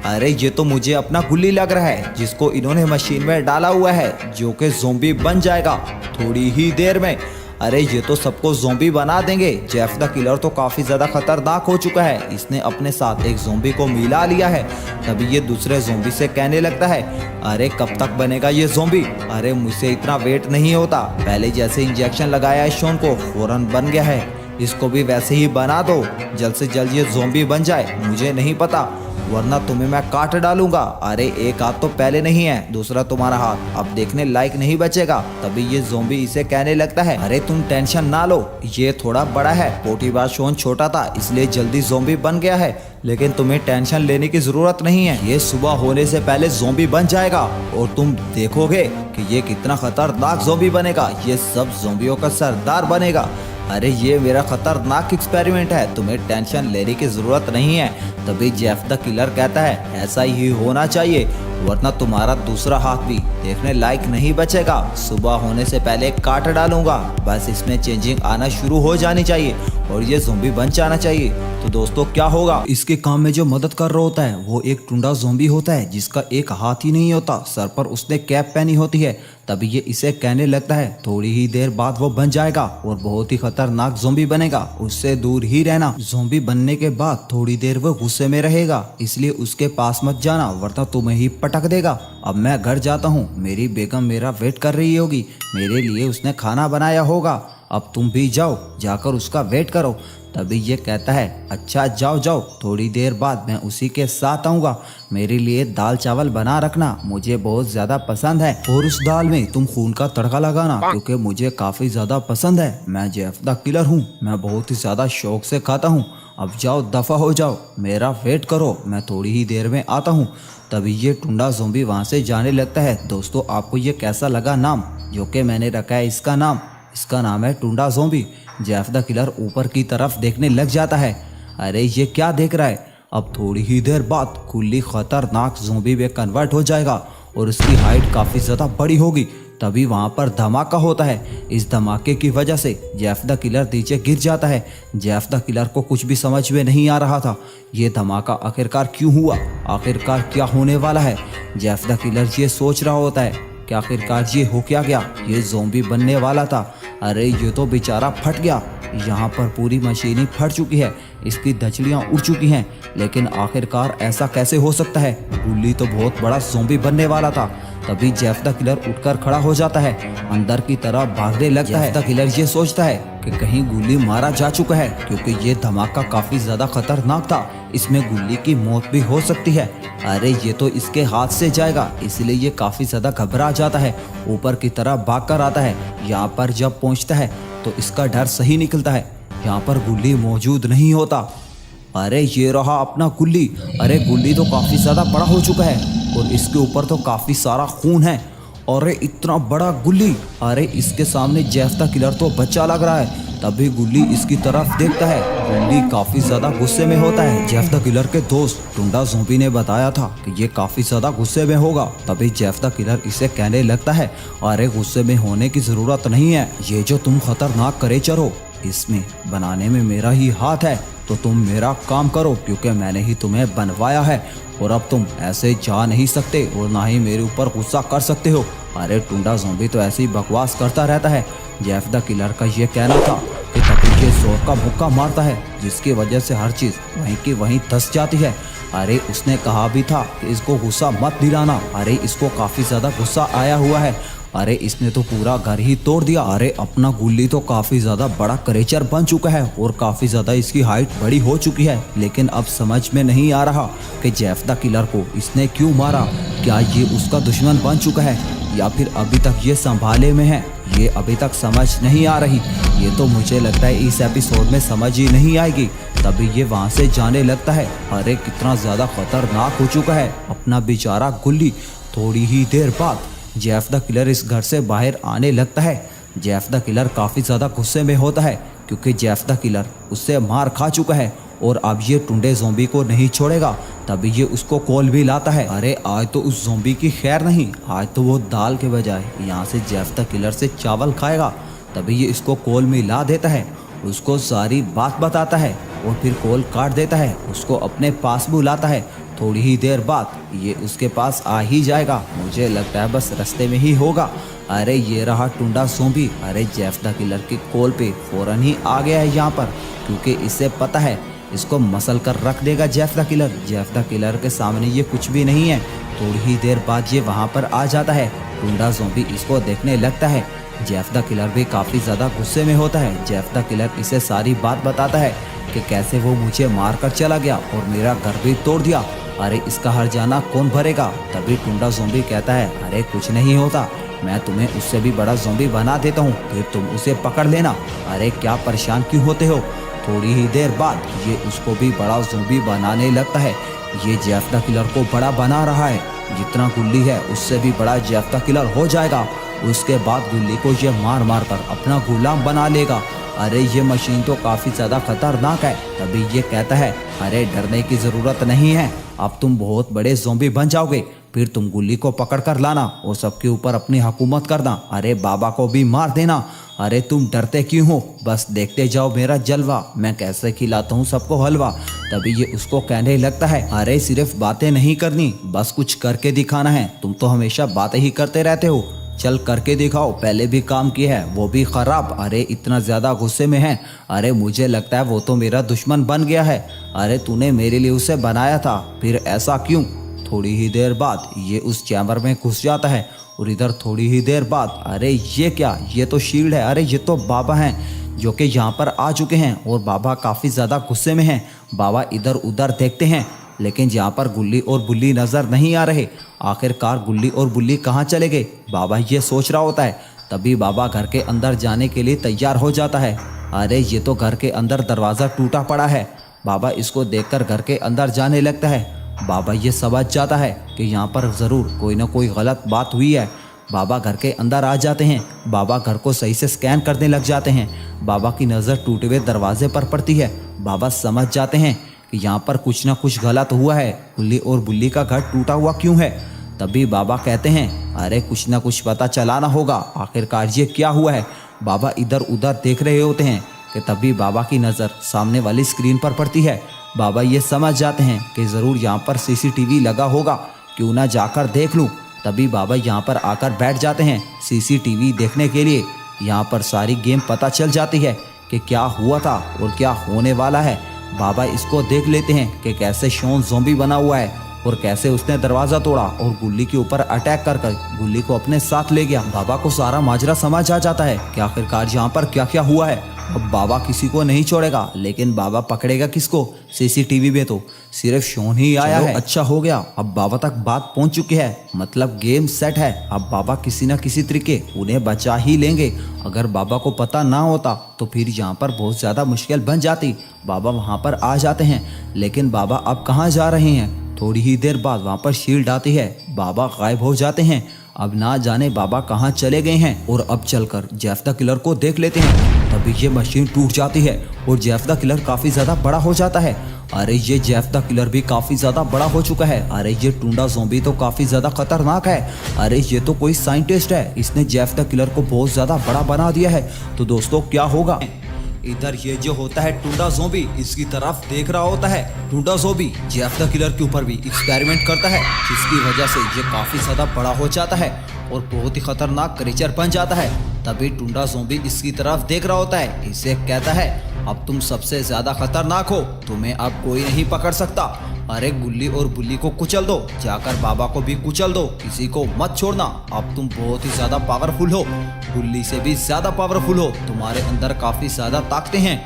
अरे ये तो मुझे अपना गुल्ली लग रहा है जिसको इन्होंने मशीन में डाला हुआ है, जो कि ज़ॉम्बी बन जाएगा थोड़ी ही देर में। अरे ये तो सबको ज़ॉम्बी बना देंगे। जेफ द किलर तो काफ़ी ज़्यादा खतरनाक हो चुका है, इसने अपने साथ एक ज़ॉम्बी को मिला लिया है। तभी ये दूसरे ज़ॉम्बी से कहने लगता है, अरे कब तक बनेगा ये ज़ॉम्बी, अरे मुझसे इतना वेट नहीं होता, पहले जैसे इंजेक्शन लगाया है शॉन को फौरन बन गया है, इसको भी वैसे ही बना दो, जल्द से जल्द ये ज़ॉम्बी बन जाए। मुझे नहीं पता वरना तुम्हें मैं काट डालूंगा। अरे एक हाथ तो पहले नहीं है, दूसरा तुम्हारा हाथ अब देखने लायक नहीं बचेगा। तभी ये ज़ॉम्बी इसे कहने लगता है, अरे तुम टेंशन ना लो, ये थोड़ा बड़ा है, पोटीबा शॉन छोटा था इसलिए जल्दी ज़ॉम्बी बन गया है, लेकिन तुम्हें टेंशन लेने की जरूरत नहीं है, ये सुबह होने से पहले ज़ॉम्बी बन जाएगा और तुम देखोगे कि ये कितना खतरनाक ज़ॉम्बी बनेगा, ये सब ज़ॉम्बियों का सरदार बनेगा। अरे ये मेरा खतरनाक एक्सपेरिमेंट है, तुम्हें टेंशन लेने की जरूरत नहीं है। तभी जेफ द किलर कहता है, ऐसा ही होना चाहिए वरना तुम्हारा दूसरा हाथ भी देखने लायक नहीं बचेगा, सुबह होने से पहले काट डालूंगा। बस इसमें चेंजिंग आना शुरू हो जानी चाहिए और ये ज़ॉम्बी बन जाना चाहिए। तो दोस्तों क्या होगा, इसके काम में जो मदद कर रहा होता है वो एक टुंडा ज़ॉम्बी होता है जिसका एक हाथ ही नहीं होता, सर पर उसने कैप पहनी होती है। तभी ये इसे कहने लगता है, थोड़ी ही देर बाद वो बन जाएगा और बहुत ही खतरनाक ज़ॉम्बी बनेगा, उससे दूर ही रहना। ज़ॉम्बी बनने के बाद थोड़ी देर वो गुस्से में रहेगा, इसलिए उसके पास मत जाना वरना तुम्हें ही पटक देगा। अब मैं घर जाता हूँ, मेरी बेगम मेरा वेट कर रही होगी, मेरे लिए उसने खाना बनाया होगा, अब तुम भी जाओ, जाकर उसका वेट करो। तभी ये कहता है, अच्छा जाओ जाओ, थोड़ी देर बाद मैं उसी के साथ आऊँगा, मेरे लिए दाल चावल बना रखना, मुझे बहुत ज़्यादा पसंद है और उस दाल में तुम खून का तड़का लगाना क्योंकि मुझे काफ़ी ज़्यादा पसंद है। मैं जेफ द किलर हूँ, मैं बहुत ही ज़्यादा शौक से खाता हूँ। अब जाओ दफ़ा हो जाओ, मेरा वेट करो, मैं थोड़ी ही देर में आता हूँ। तभी ये टुंडा ज़ॉम्बी वहाँ से जाने लगता है। दोस्तों आपको ये कैसा लगा नाम जो कि मैंने रखा है इसका नाम? इसका नाम है टुंडा ज़ॉम्बी। जेफ द किलर ऊपर की तरफ देखने लग जाता है, अरे ये क्या देख रहा है। अब थोड़ी ही देर बाद गुल्ली खतरनाक ज़ॉम्बी में कन्वर्ट हो जाएगा और उसकी हाइट काफ़ी ज़्यादा बड़ी होगी। तभी वहाँ पर धमाका होता है, इस धमाके की वजह से जेफ द किलर नीचे गिर जाता है। जेफ द किलर को कुछ भी समझ में नहीं आ रहा था, ये धमाका आखिरकार क्यों हुआ, आखिरकार क्या होने वाला है। जेफ द किलर ये सोच रहा होता है कि आखिरकार ये हो क्या गया, ये ज़ॉम्बी बनने वाला था, अरे ये तो बेचारा फट गया, यहाँ पर पूरी मशीन ही फट चुकी है, इसकी धचलियाँ उड़ चुकी हैं, लेकिन आखिरकार ऐसा कैसे हो सकता है, गुल्ली तो बहुत बड़ा ज़ॉम्बी बनने वाला था। तभी जेफ द किलर उठकर खड़ा हो जाता है, अंदर की तरफ भागने लगता है। जेफ द किलर ये सोचता है कि कहीं गुल्ली मारा जा चुका है, क्योंकि ये धमाका काफ़ी ज़्यादा खतरनाक था, इसमें गुल्ली की मौत भी हो सकती है। अरे ये तो इसके हाथ से जाएगा, इसलिए ये काफ़ी ज़्यादा घबरा जाता है, ऊपर की तरफ भाग कर आता है। यहाँ पर जब पहुँचता है तो इसका डर सही निकलता है, यहाँ पर गुल्ली मौजूद नहीं होता। अरे ये रहा अपना गुल्ली। अरे गुल्ली तो काफ़ी ज़्यादा बड़ा हो चुका है और इसके ऊपर तो काफ़ी सारा खून है अरे इतना बड़ा गुल्ली, अरे इसके सामने जेफ द किलर तो बच्चा लग रहा है। तभी गुल्ली इसकी तरफ देखता है। गुल्ली काफी ज्यादा गुस्से में होता है। जेफ द किलर के दोस्त टुंडा ज़ॉम्बी ने बताया था कि ये काफी ज्यादा गुस्से में होगा। तभी जेफ द किलर इसे कहने लगता है, अरे गुस्से में होने की जरूरत नहीं है, ये जो तुम खतरनाक क्रिएचर हो इसमें बनाने में मेरा ही हाथ है, तो तुम मेरा काम करो क्योंकि मैंने ही तुम्हें बनवाया है और अब तुम ऐसे जा नहीं सकते और ना ही मेरे ऊपर गुस्सा कर सकते हो। अरे टुंडा ज़ॉम्बी तो ऐसे ही बकवास करता रहता है। जेफ द किलर का ये कहना था कि तभी ये जोर का मुक्का मारता है जिसकी वजह से हर चीज़ वहीं की वहीं धंस जाती है। अरे उसने कहा भी था कि इसको गुस्सा मत दिलाना। अरे इसको काफ़ी ज़्यादा गुस्सा आया हुआ है। अरे इसने तो पूरा घर ही तोड़ दिया। अरे अपना गुल्ली तो काफ़ी ज़्यादा बड़ा क्रिएचर बन चुका है और काफ़ी ज़्यादा इसकी हाइट बड़ी हो चुकी है। लेकिन अब समझ में नहीं आ रहा कि जेफ द किलर को इसने क्यों मारा। क्या ये उसका दुश्मन बन चुका है या फिर अभी तक ये संभाले में है, ये अभी तक समझ नहीं आ रही। ये तो मुझे लगता है इस एपिसोड में समझ ही नहीं आएगी। तभी ये वहाँ से जाने लगता है। अरे कितना ज़्यादा खतरनाक हो चुका है अपना बेचारा गुल्ली। थोड़ी ही देर बाद जेफ द किलर इस घर से बाहर आने लगता है। जेफ द किलर काफ़ी ज़्यादा गुस्से में होता है क्योंकि जेफ द किलर उससे मार खा चुका है और अब ये टुंडे ज़ॉम्बी को नहीं छोड़ेगा। तभी ये उसको कॉल भी लाता है। अरे आज तो उस ज़ॉम्बी की खैर नहीं, आज तो वो दाल के बजाय यहाँ से जेफ द किलर से चावल खाएगा। तभी ये इसको कॉल में ला देता है, उसको सारी बात बताता है और फिर कॉल काट देता है। उसको अपने पास बुलाता है। थोड़ी ही देर बाद ये उसके पास आ ही जाएगा। मुझे लगता है बस रास्ते में ही होगा। अरे ये रहा टुंडा ज़ॉम्बी। अरे जेफ द किलर की कॉल पे फौरन ही आ गया है यहाँ पर क्योंकि इसे पता है इसको मसल कर रख देगा Jeff the killer. Jeff the killer के सामने ये कुछ भी नहीं है। थोड़ी ही देर बाद ये वहाँ पर आ जाता है। टुंडा ज़ॉम्बी इसको देखने लगता है। जेफ द किलर भी काफ़ी ज़्यादा गुस्से में होता है। जेफ द किलर इसे सारी बात बताता है कि कैसे वो मुझे मार कर चला गया और मेरा घर भी तोड़ दिया। अरे इसका हर्जाना कौन भरेगा। तभी टुंडा ज़ॉम्बी कहता है, अरे कुछ नहीं होता, मैं तुम्हें उससे भी बड़ा ज़ॉम्बी बना देता हूँ, फिर तुम उसे पकड़ लेना। अरे क्या परेशान क्यों होते हो। थोड़ी ही देर बाद ये उसको भी बड़ा ज़ॉम्बी बनाने लगता है। ये जेफ द किलर को बड़ा बना रहा है। जितना गुल्ली है उससे भी बड़ा जेफ द किलर हो जाएगा। उसके बाद गुल्ली को ये मार मार कर अपना गुलाम बना लेगा। अरे ये मशीन तो काफ़ी ज़्यादा खतरनाक है। तभी ये कहता है, अरे डरने की ज़रूरत नहीं है, अब तुम बहुत बड़े ज़ॉम्बी बन जाओगे, फिर तुम गुल्ली को पकड़ कर लाना और सबके ऊपर अपनी हुकूमत करना। अरे बाबा को भी मार देना। अरे तुम डरते क्यों हो, बस देखते जाओ मेरा जलवा, मैं कैसे खिलाता हूँ सबको हलवा। तभी ये उसको कहने लगता है, अरे सिर्फ बातें नहीं करनी, बस कुछ करके दिखाना है, तुम तो हमेशा बातें ही करते रहते हो, चल करके दिखाओ, पहले भी काम किया है वो भी खराब। अरे इतना ज़्यादा गुस्से में है। अरे मुझे लगता है वो तो मेरा दुश्मन बन गया है। अरे तूने मेरे लिए उसे बनाया था, फिर ऐसा क्यों। थोड़ी ही देर बाद ये उस चैम्बर में घुस जाता है और इधर थोड़ी ही देर बाद, अरे ये क्या, ये तो शील्ड है। अरे ये तो बाबा हैं जो कि यहाँ पर आ चुके हैं और बाबा काफ़ी ज़्यादा गुस्से में हैं। बाबा इधर उधर देखते हैं लेकिन यहाँ पर गुल्ली और बुल्ली नज़र नहीं आ रहे। आखिरकार गुल्ली और बुल्ली कहाँ चले गए, बाबा ये सोच रहा होता है। तभी बाबा घर के अंदर जाने के लिए तैयार हो जाता है। अरे ये तो घर के अंदर दरवाज़ा टूटा पड़ा है। बाबा इसको देखकर घर के अंदर जाने लगता है। बाबा ये समझ जाता है कि यहाँ पर ज़रूर कोई ना कोई गलत बात हुई है। बाबा घर के अंदर आ जाते हैं। बाबा घर को सही से स्कैन करने लग जाते हैं। बाबा की नज़र टूटे हुए दरवाजे पर पड़ती है। बाबा समझ जाते हैं कि यहाँ पर कुछ ना कुछ गलत हुआ है। गुल्ली और बुल्ली का घर टूटा हुआ क्यों है। तभी बाबा कहते हैं, अरे कुछ ना कुछ पता चलाना होगा, आखिरकार ये क्या हुआ है। बाबा इधर उधर देख रहे होते हैं कि तभी बाबा की नज़र सामने वाली स्क्रीन पर पड़ती है। बाबा ये समझ जाते हैं कि ज़रूर यहाँ पर सीसीटीवी लगा होगा, क्यों ना जाकर देख लूँ। तभी बाबा यहाँ पर आकर बैठ जाते हैं सीसीटीवी देखने के लिए। यहाँ पर सारी गेम पता चल जाती है कि क्या हुआ था और क्या होने वाला है। बाबा इसको देख लेते हैं कि कैसे शॉन ज़ॉम्बी बना हुआ है और कैसे उसने दरवाज़ा तोड़ा और गुल्ली के ऊपर अटैक कर गुल्ली को अपने साथ ले गया। बाबा को सारा माजरा समझ आ जाता है कि आखिरकार यहाँ पर क्या क्या हुआ है। अब बाबा किसी को नहीं छोड़ेगा, लेकिन बाबा पकड़ेगा किसको। सीसीटीवी में तो सिर्फ शॉन ही आया है। अच्छा हो गया, अब बाबा तक बात पहुंच चुकी है, मतलब गेम सेट है। अब बाबा किसी न किसी तरीके उन्हें बचा ही लेंगे। अगर बाबा को पता ना होता तो फिर यहाँ पर बहुत ज़्यादा मुश्किल बन जाती। बाबा वहाँ पर आ जाते हैं, लेकिन बाबा अब कहाँ जा रहे हैं। थोड़ी ही देर बाद वहाँ पर शील्ड आती है, बाबा गायब हो जाते हैं। अब ना जाने बाबा कहाँ चले गए हैं। और अब चलकर जेफ द किलर को देख लेते हैं। तभी ये मशीन टूट जाती है और जेफ द किलर काफी ज्यादा बड़ा हो जाता है। अरे ये जेफ द किलर भी काफी ज्यादा बड़ा हो चुका है। अरे ये टुंडा ज़ॉम्बी तो काफी ज्यादा खतरनाक है। अरे ये तो कोई साइंटिस्ट है, इसने जेफ द किलर को बहुत ज्यादा बड़ा बना दिया है। तो दोस्तों क्या होगा? इधर ये जो होता है टुंडा ज़ॉम्बी इसकी तरफ देख रहा होता है। टुंडा ज़ॉम्बी जेफ द किलर के ऊपर भी एक्सपेरिमेंट करता है, जिसकी वजह से ये काफी ज्यादा बड़ा हो जाता है और बहुत ही खतरनाक क्रीचर बन जाता है। तभी टुंडा ज़ॉम्बी इसकी तरफ देख रहा होता है, इसे कहता है अब तुम सबसे ज्यादा खतरनाक हो, तुम्हें अब कोई नहीं पकड़ सकता। अरे गुल्ली और बुल्ली को कुचल दो, जाकर बाबा को भी कुचल दो, किसी को मत छोड़ना। अब तुम बहुत ही ज्यादा पावरफुल हो, गुल्ली से भी ज्यादा पावरफुल हो, तुम्हारे अंदर काफी ज्यादा ताकतें हैं।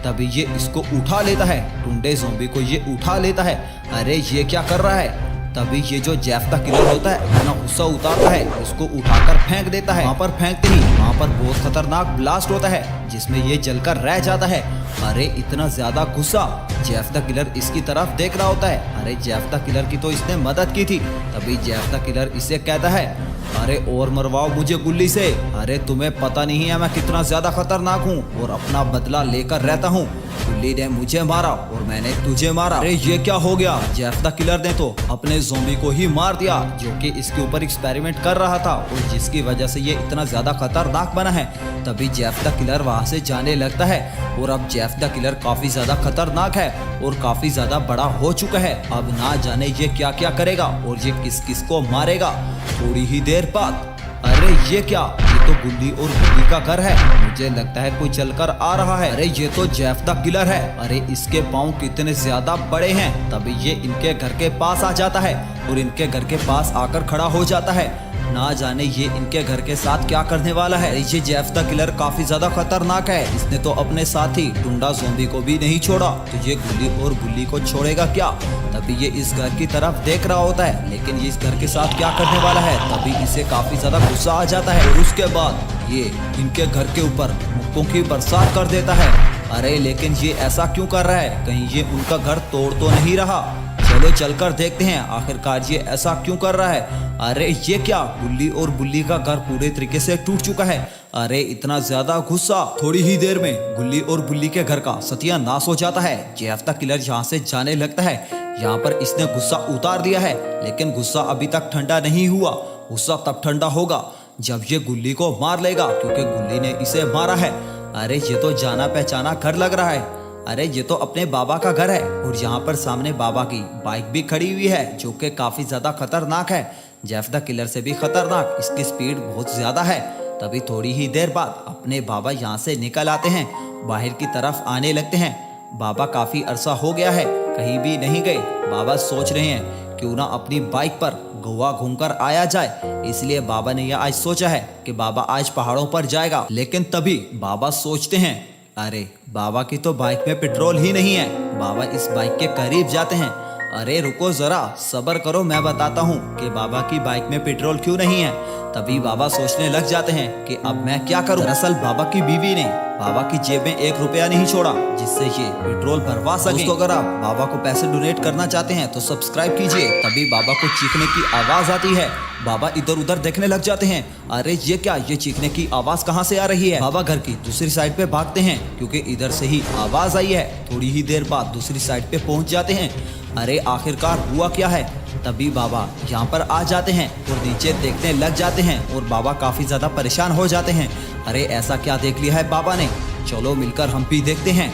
तभी ये इसको उठा लेता है, टुंडे ज़ॉम्बी को ये उठा लेता है। अरे ये क्या कर रहा है? तभी ये जो जेफ द किलर होता है अपना गुस्सा उतारता है, इसको उठाकर फेंक देता है। वहाँ पर फेंकते ही वहाँ पर बहुत खतरनाक ब्लास्ट होता है, जिसमें ये जलकर रह जाता है। अरे इतना ज्यादा गुस्सा, जेफ द किलर इसकी तरफ देख रहा होता है। अरे जेफ द किलर की तो इसने मदद की थी। तभी जेफ द किलर इसे कहता है अरे और मरवाओ मुझे गुल्ली से। अरे तुम्हें पता नहीं है मैं कितना ज्यादा खतरनाक हूँ और अपना बदला लेकर रहता हूँ। गुल्ली ने मुझे मारा और मैंने तुझे मारा। अरे ये क्या हो गया? जेफ द किलर ने तो अपने ज़ॉम्बी को ही मार दिया, जो कि इसके ऊपर एक्सपेरिमेंट कर रहा था और जिसकी वजह से ये इतना ज्यादा खतरनाक बना है। तभी जेफ द किलर वहां से जाने लगता है और अब जेफ द किलर काफी ज्यादा खतरनाक है और काफी ज्यादा बड़ा हो चुका है। अब ना जाने ये क्या क्या करेगा और ये किस किस को मारेगा थोड़ी ही देर बाद। अरे ये क्या? ये तो गुल्ली और गुल्ली का घर है, मुझे लगता है कोई चलकर आ रहा है। अरे ये तो जेफ द किलर है। अरे इसके पाँव कितने ज्यादा बड़े हैं। तभी ये इनके घर के पास आ जाता है और इनके घर के पास आकर खड़ा हो जाता है। ना जाने ये इनके घर के साथ क्या करने वाला है। ये जेफ द किलर काफी ज्यादा खतरनाक है, इसने तो अपने साथी टुंडा ज़ॉम्बी को भी नहीं छोड़ा, तो ये गुल्ली और गुल्ली को छोड़ेगा क्या? तभी ये इस घर की तरफ देख रहा होता है, लेकिन ये इस घर के साथ क्या करने वाला है। तभी इसे काफी ज्यादा गुस्सा आ जाता है और उसके बाद ये इनके घर के ऊपर मुक्कों की बरसात कर देता है। अरे लेकिन ये ऐसा क्यों कर रहा है? कहीं ये उनका घर तोड़ तो नहीं रहा? चलो चलकर देखते हैं आखिरकार ये ऐसा क्यों कर रहा है। अरे ये क्या? गुल्ली और बुल्ली का घर पूरे तरीके से टूट चुका है। अरे इतना ज्यादा गुस्सा, थोड़ी ही देर में गुल्ली और बुल्ली के घर का सत्यानाश हो जाता है। जेफ द किलर यहाँ से जाने लगता है। यहाँ पर इसने गुस्सा उतार दिया है, लेकिन गुस्सा अभी तक ठंडा नहीं हुआ। गुस्सा तब ठंडा होगा जब ये गुल्ली को मार लेगा, क्योंकि गुल्ली ने इसे मारा है। अरे ये तो जाना पहचाना घर लग रहा है। अरे ये तो अपने बाबा का घर है और यहाँ पर सामने बाबा की बाइक भी खड़ी हुई है, जो कि काफी ज्यादा खतरनाक है, जेफ द किलर से भी खतरनाक, इसकी स्पीड बहुत ज्यादा है। तभी थोड़ी ही देर बाद अपने बाबा यहाँ से निकल आते हैं, बाहर की तरफ आने लगते हैं। बाबा काफी अरसा हो गया है कहीं भी नहीं गए। बाबा सोच रहे हैं क्यों ना अपनी बाइक पर गोवा घूमकर आया जाए, इसलिए बाबा ने यह आज सोचा है कि बाबा आज पहाड़ों पर जाएगा। लेकिन तभी बाबा सोचते हैं अरे बाबा की तो बाइक में पेट्रोल ही नहीं है। बाबा इस बाइक के करीब जाते हैं। अरे रुको जरा, सब्र करो, मैं बताता हूँ कि बाबा की बाइक में पेट्रोल क्यों नहीं है। तभी बाबा सोचने लग जाते हैं कि अब मैं क्या करूँ। दरअसल बाबा की बीवी ने बाबा की जेब में 1 रुपया नहीं छोड़ा जिससे ये पेट्रोल भरवा सके। दोस्तों अगर आप बाबा को पैसे डोनेट करना चाहते हैं तो सब्सक्राइब कीजिए। तभी बाबा को चीखने की आवाज आती है। बाबा इधर उधर देखने लग जाते हैं। अरे ये क्या? ये चीखने की आवाज कहाँ से आ रही है? बाबा घर की दूसरी साइड पे भागते हैं, क्योंकि इधर से ही आवाज आई है। थोड़ी ही देर बाद दूसरी साइड पे पहुंच जाते हैं। अरे आखिरकार हुआ क्या है? तभी बाबा यहाँ पर आ जाते हैं और नीचे देखने लग जाते हैं और बाबा काफी ज्यादा परेशान हो जाते हैं। अरे ऐसा क्या देख लिया है बाबा ने? चलो मिलकर हम भी देखते हैं।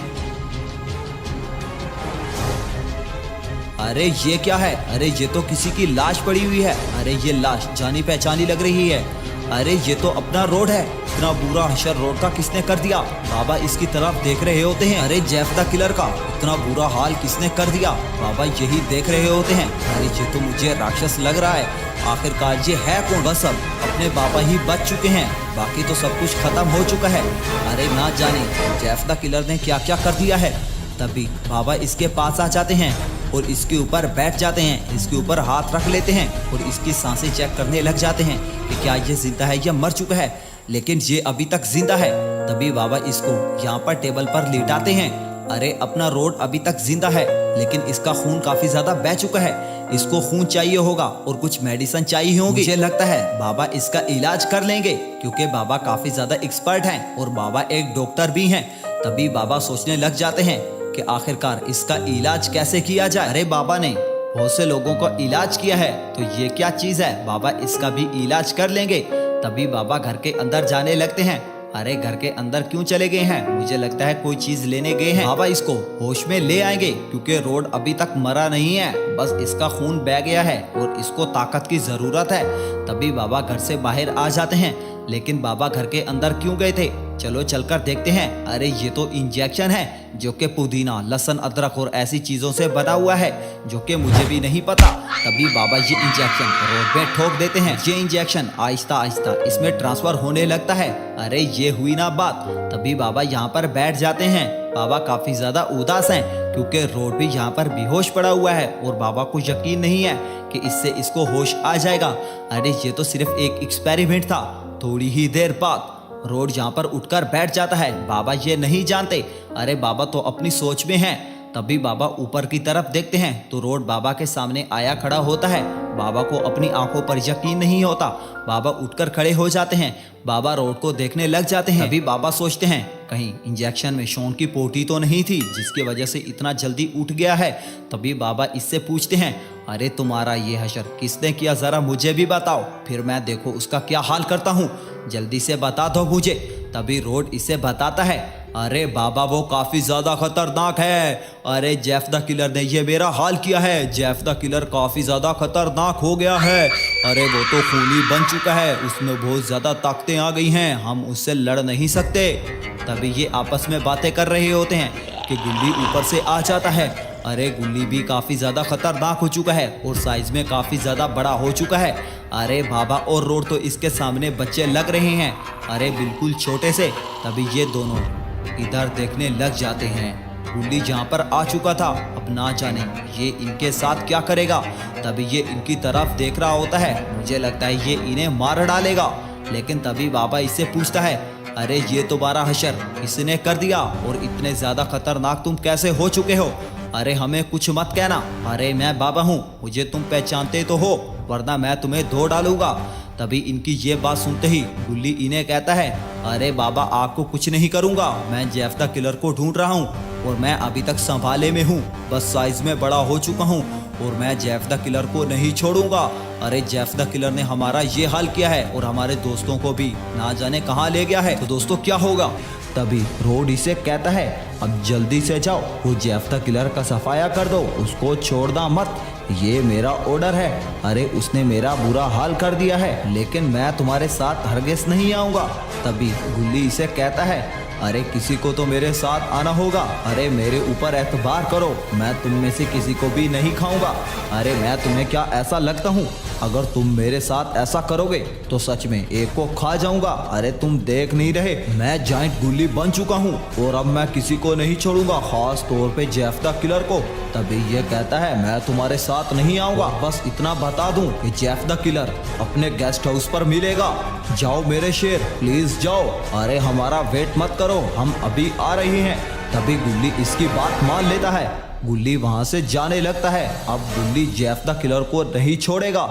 अरे ये क्या है? अरे ये तो किसी की लाश पड़ी हुई है। अरे ये लाश जानी पहचानी लग रही है। अरे ये तो अपना रोड है। इतना बुरा हशर रोड का किसने कर दिया? बाबा इसकी तरफ देख रहे होते हैं। अरे जेफ द किलर का इतना बुरा हाल किसने कर दिया? बाबा यही देख रहे होते हैं। अरे ये तो मुझे राक्षस लग रहा है। आखिरकार ये है कौन? बस अब अपने बाबा ही बच चुके हैं, बाकी तो सब कुछ खत्म हो चुका है। अरे ना जाने जेफ द किलर ने क्या क्या कर दिया है। तभी बाबा इसके पास आ जाते हैं और इसके ऊपर बैठ जाते हैं, इसके ऊपर हाथ रख लेते हैं और इसकी सांसें चेक करने लग जाते हैं कि क्या ये जिंदा है या मर चुका है। लेकिन ये अभी तक जिंदा है। तभी बाबा इसको यहाँ पर टेबल पर लेटाते हैं। अरे अपना रोड अभी तक जिंदा है, लेकिन इसका खून काफी ज्यादा बह चुका है, इसको खून चाहिए होगा और कुछ मेडिसिन चाहिए होगी। मुझे लगता है बाबा इसका इलाज कर लेंगे, क्योंकि बाबा काफी ज्यादा एक्सपर्ट हैं और बाबा एक डॉक्टर भी हैं। तभी बाबा सोचने लग जाते हैं कि आखिरकार इसका इलाज कैसे किया जाए। अरे बाबा ने बहुत से लोगों का इलाज किया है, तो ये क्या चीज है, बाबा इसका भी इलाज कर लेंगे। तभी बाबा घर के अंदर जाने लगते हैं। अरे घर के अंदर क्यों चले गए हैं? मुझे लगता है कोई चीज लेने गए हैं। बाबा इसको होश में ले आएंगे, क्योंकि रोड अभी तक मरा नहीं है, बस इसका खून बह गया है और इसको ताकत की जरूरत है। तभी बाबा घर से बाहर आ जाते हैं। लेकिन बाबा घर के अंदर क्यों गए थे, चलो चलकर देखते हैं। अरे ये तो इंजेक्शन है, जो कि पुदीना, लहसुन, अदरक और ऐसी चीजों से बना हुआ है, जो कि मुझे भी नहीं पता। तभी बाबा ये इंजेक्शन रोड पे ठोक देते हैं। ये इंजेक्शन आहिस्ता आहिस्ता इसमें ट्रांसफर होने लगता है। अरे ये हुई ना बात। तभी बाबा यहाँ पर बैठ जाते हैं। बाबा काफी ज्यादा उदास हैं, क्योंकि रोड भी यहाँ पर बेहोश पड़ा हुआ है और बाबा को यकीन नहीं है कि इससे इसको होश आ जाएगा। अरे ये तो सिर्फ एक एक्सपेरिमेंट था। थोड़ी ही देर बाद रोड यहाँ पर उठकर बैठ जाता है। बाबा ये नहीं जानते। अरे बाबा तो अपनी सोच में हैं। तभी बाबा ऊपर की तरफ देखते हैं तो रोड बाबा के सामने आया खड़ा होता है। बाबा को अपनी आंखों पर यकीन नहीं होता। बाबा उठकर खड़े हो जाते हैं। बाबा रोड को देखने लग जाते हैं। अभी बाबा सोचते हैं कहीं इंजेक्शन में शॉन की पोटी तो नहीं थी, जिसकी वजह से इतना जल्दी उठ गया है। तभी बाबा इससे पूछते हैं, अरे तुम्हारा ये हशर किसने किया, जरा मुझे भी बताओ, फिर मैं देखो उसका क्या हाल करता हूँ, जल्दी से बता दो मुझे। तभी रोड इसे बताता है, अरे बाबा वो काफी ज्यादा खतरनाक है। अरे जेफ द किलर ने ये मेरा हाल किया है। जेफ द किलर काफी ज्यादा खतरनाक हो गया है। अरे वो तो खूनी बन चुका है, उसमें बहुत ज्यादा ताकतें आ गई हैं, हम उससे लड़ नहीं सकते। तभी ये आपस में बातें कर रहे होते हैं कि गुल्ली ऊपर से आ जाता है। अरे गुल्ली भी काफी ज्यादा खतरनाक हो चुका है और साइज में काफी ज्यादा बड़ा हो चुका है। अरे बाबा और रोड तो इसके सामने बच्चे लग रहे हैं, अरे बिल्कुल छोटे से। तभी ये दोनों इधर देखने लग जाते हैं। गुल्ली जहाँ पर आ चुका था, अब ना जाने ये इनके साथ क्या करेगा। तभी ये इनकी तरफ देख रहा होता है। मुझे लगता है ये इन्हें मार डालेगा। लेकिन तभी बाबा इससे पूछता है, अरे ये तुम्हारा हशर किसने कर दिया और इतने ज्यादा खतरनाक तुम कैसे हो चुके हो? अरे हमें कुछ मत कहना। अरे मैं बाबा हूँ, मुझे तुम पहचानते तो हो, वरना मैं तुम्हें धो डालूंगा। तभी इनकी ये बात सुनते ही गुल्ली इन्हें कहता है, अरे बाबा आपको कुछ नहीं करूंगा, मैं जेफ द किलर को ढूंढ रहा हूँ और मैं अभी तक संभाले में हूँ, बस साइज में बड़ा हो चुका हूँ और मैं जेफ द किलर को नहीं छोड़ूंगा। अरे जेफ द किलर ने हमारा ये हाल किया है और हमारे दोस्तों को भी ना जाने कहाँ ले गया है, तो दोस्तों क्या होगा? तभी रोड इसे कहता है, अब जल्दी से जाओ, वो जेफ द किलर का सफाया कर दो, उसको छोड़ना मत, ये मेरा ऑर्डर है। अरे उसने मेरा बुरा हाल कर दिया है, लेकिन मैं तुम्हारे साथ हरगिज़ नहीं आऊँगा। तभी गुल्ली इसे कहता है, अरे किसी को तो मेरे साथ आना होगा। अरे मेरे ऊपर एतबार करो, मैं तुम में से किसी को भी नहीं खाऊंगा। अरे मैं तुम्हें क्या ऐसा लगता हूँ? अगर तुम मेरे साथ ऐसा करोगे तो सच में एक को खा जाऊंगा। अरे तुम देख नहीं रहे, मैं जाइंट गुल्ली बन चुका हूँ और अब मैं किसी को नहीं छोड़ूंगा, खास तौर पे जेफ द किलर को। तभी ये कहता है, मैं तुम्हारे साथ नहीं आऊंगा, बस इतना बता दूं कि जेफ द किलर अपने गेस्ट हाउस पर मिलेगा। जाओ मेरे शेर, प्लीज जाओ। अरे हमारा वेट मत करो, हम अभी आ रहे हैं। तभी गुल्ली इसकी बात मान लेता है। गुल्ली वहां से जाने लगता है। अब गुल्ली जेफ द किलर को नहीं छोड़ेगा।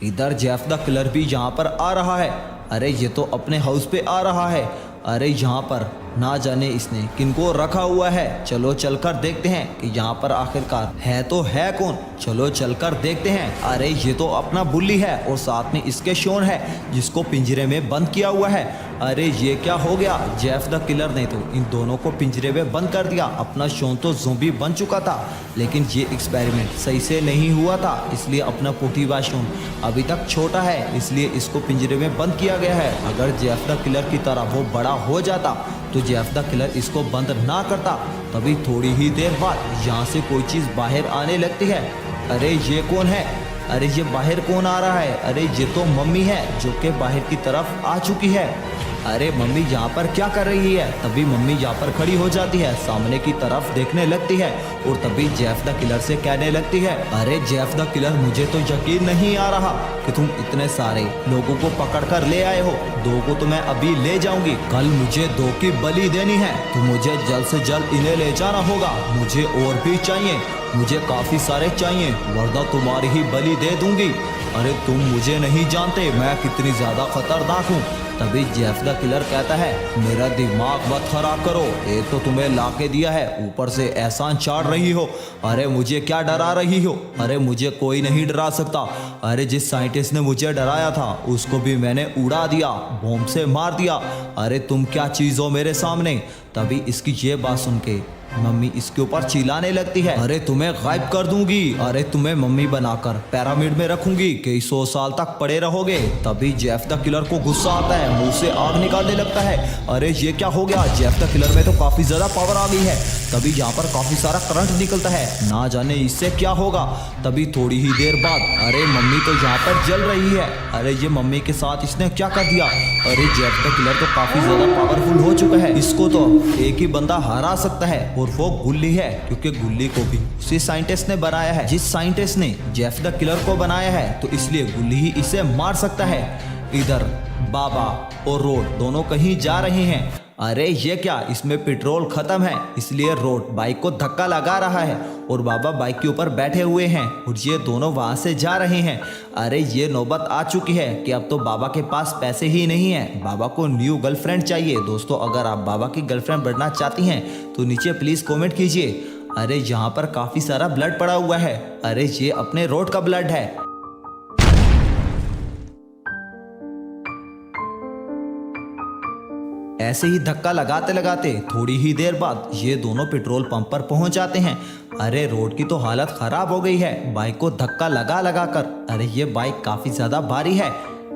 इधर जेफ द किलर भी यहाँ पर आ रहा है। अरे ये तो अपने हाउस पे आ रहा है। अरे यहाँ पर ना जाने इसने किनको रखा हुआ है। चलो चलकर देखते हैं कि यहाँ पर आखिरकार है तो है कौन। चलो चलकर देखते हैं। अरे ये तो अपना बुल्ली है और साथ में इसके शोन है, जिसको पिंजरे में बंद किया हुआ है। अरे ये क्या हो गया? जेफ द किलर ने तो इन दोनों को पिंजरे में बंद कर दिया। अपना शोन तो ज़ोंबी बन चुका था, लेकिन ये एक्सपेरिमेंट सही से नहीं हुआ था, इसलिए अपना पोटीवा शोन अभी तक छोटा है, इसलिए इसको पिंजरे में बंद किया गया है। अगर जेफ द किलर की तरह वो बड़ा हो जाता तो जेफ द किलर इसको बंद ना करता। तभी थोड़ी ही देर बाद यहाँ से कोई चीज़ बाहर आने लगती है। अरे ये कौन है? अरे ये बाहर कौन आ रहा है? अरे ये तो मम्मी है, जो कि बाहर की तरफ आ चुकी है। अरे मम्मी यहाँ पर क्या कर रही है? तभी मम्मी यहाँ पर खड़ी हो जाती है, सामने की तरफ देखने लगती है और तभी जेफ द किलर से कहने लगती है, अरे जेफ द किलर, मुझे तो यकीन नहीं आ रहा कि तुम इतने सारे लोगों को पकड़ कर ले आए हो। 2 को तो मैं अभी ले जाऊंगी, कल मुझे 2 की बलि देनी है, तो मुझे जल्द से जल्द इन्हें ले जाना होगा। मुझे और भी चाहिए, मुझे काफी सारे चाहिए, वरना तुम्हारी ही बलि दे दूंगी। अरे तुम मुझे नहीं जानते मैं कितनी ज्यादा खतरनाक हूँ। तभी जेफ द किलर कहता है, मेरा दिमाग मत खराब करो, एक तो तुम्हें लाके दिया है, ऊपर से एहसान चाड़ रही हो। अरे मुझे क्या डरा रही हो? अरे मुझे कोई नहीं डरा सकता। अरे जिस साइंटिस्ट ने मुझे डराया था उसको भी मैंने उड़ा दिया, बॉम्ब से मार दिया। अरे तुम क्या चीज हो मेरे सामने? तभी इसकी ये बात सुन के मम्मी इसके ऊपर चिल्लाने लगती है, अरे तुम्हें गायब कर दूंगी, अरे तुम्हें मम्मी बनाकर पिरामिड में रखूंगी कई 100 साल तक पड़े रहोगे। तभी जेफ द किलर को गुस्सा आता है, मुंह से आग निकालने लगता है। अरे ये क्या हो गया? जेफ द किलर में तो काफी ज्यादा पावर आ गई है। तभी यहाँ पर काफी सारा करंट निकलता है, ना जाने इससे क्या होगा। तभी थोड़ी ही देर बाद अरे मम्मी तो यहाँ पर जल रही है। अरे ये मम्मी के साथ इसने क्या कर दिया? अरे जेफ द किलर तो काफी ज्यादा पावरफुल हो चुका है, इसको तो एक ही बंदा हरा सकता है और वो गुल्ली है, क्योंकि गुल्ली को भी उसी साइंटिस्ट ने बनाया है। जिस साइंटिस्ट ने जेफ द किलर को बनाया है तो इसलिए गुल्ली ही इसे मार सकता है। इधर बाबा और रोड दोनों कहीं जा रहे हैं। अरे ये क्या, इसमें पेट्रोल खत्म है, इसलिए रोड बाइक को धक्का लगा रहा है और बाबा बाइक के ऊपर बैठे हुए हैं और ये दोनों वहां से जा रहे हैं। अरे ये नौबत आ चुकी है कि अब तो बाबा के पास पैसे ही नहीं है, बाबा को न्यू गर्लफ्रेंड चाहिए। दोस्तों अगर आप बाबा की गर्लफ्रेंड बनना चाहती हैं तो नीचे प्लीज कमेंट कीजिए। अरे यहाँ पर काफी सारा ब्लड पड़ा हुआ है, अरे ये अपने रोड का ब्लड है। ऐसे ही धक्का लगाते लगाते थोड़ी ही देर बाद ये दोनों पेट्रोल पंप पर पहुंच जाते हैं। अरे रोड की तो हालत खराब हो गई है, बाइक को धक्का लगा लगा कर। अरे ये बाइक काफी ज्यादा भारी है।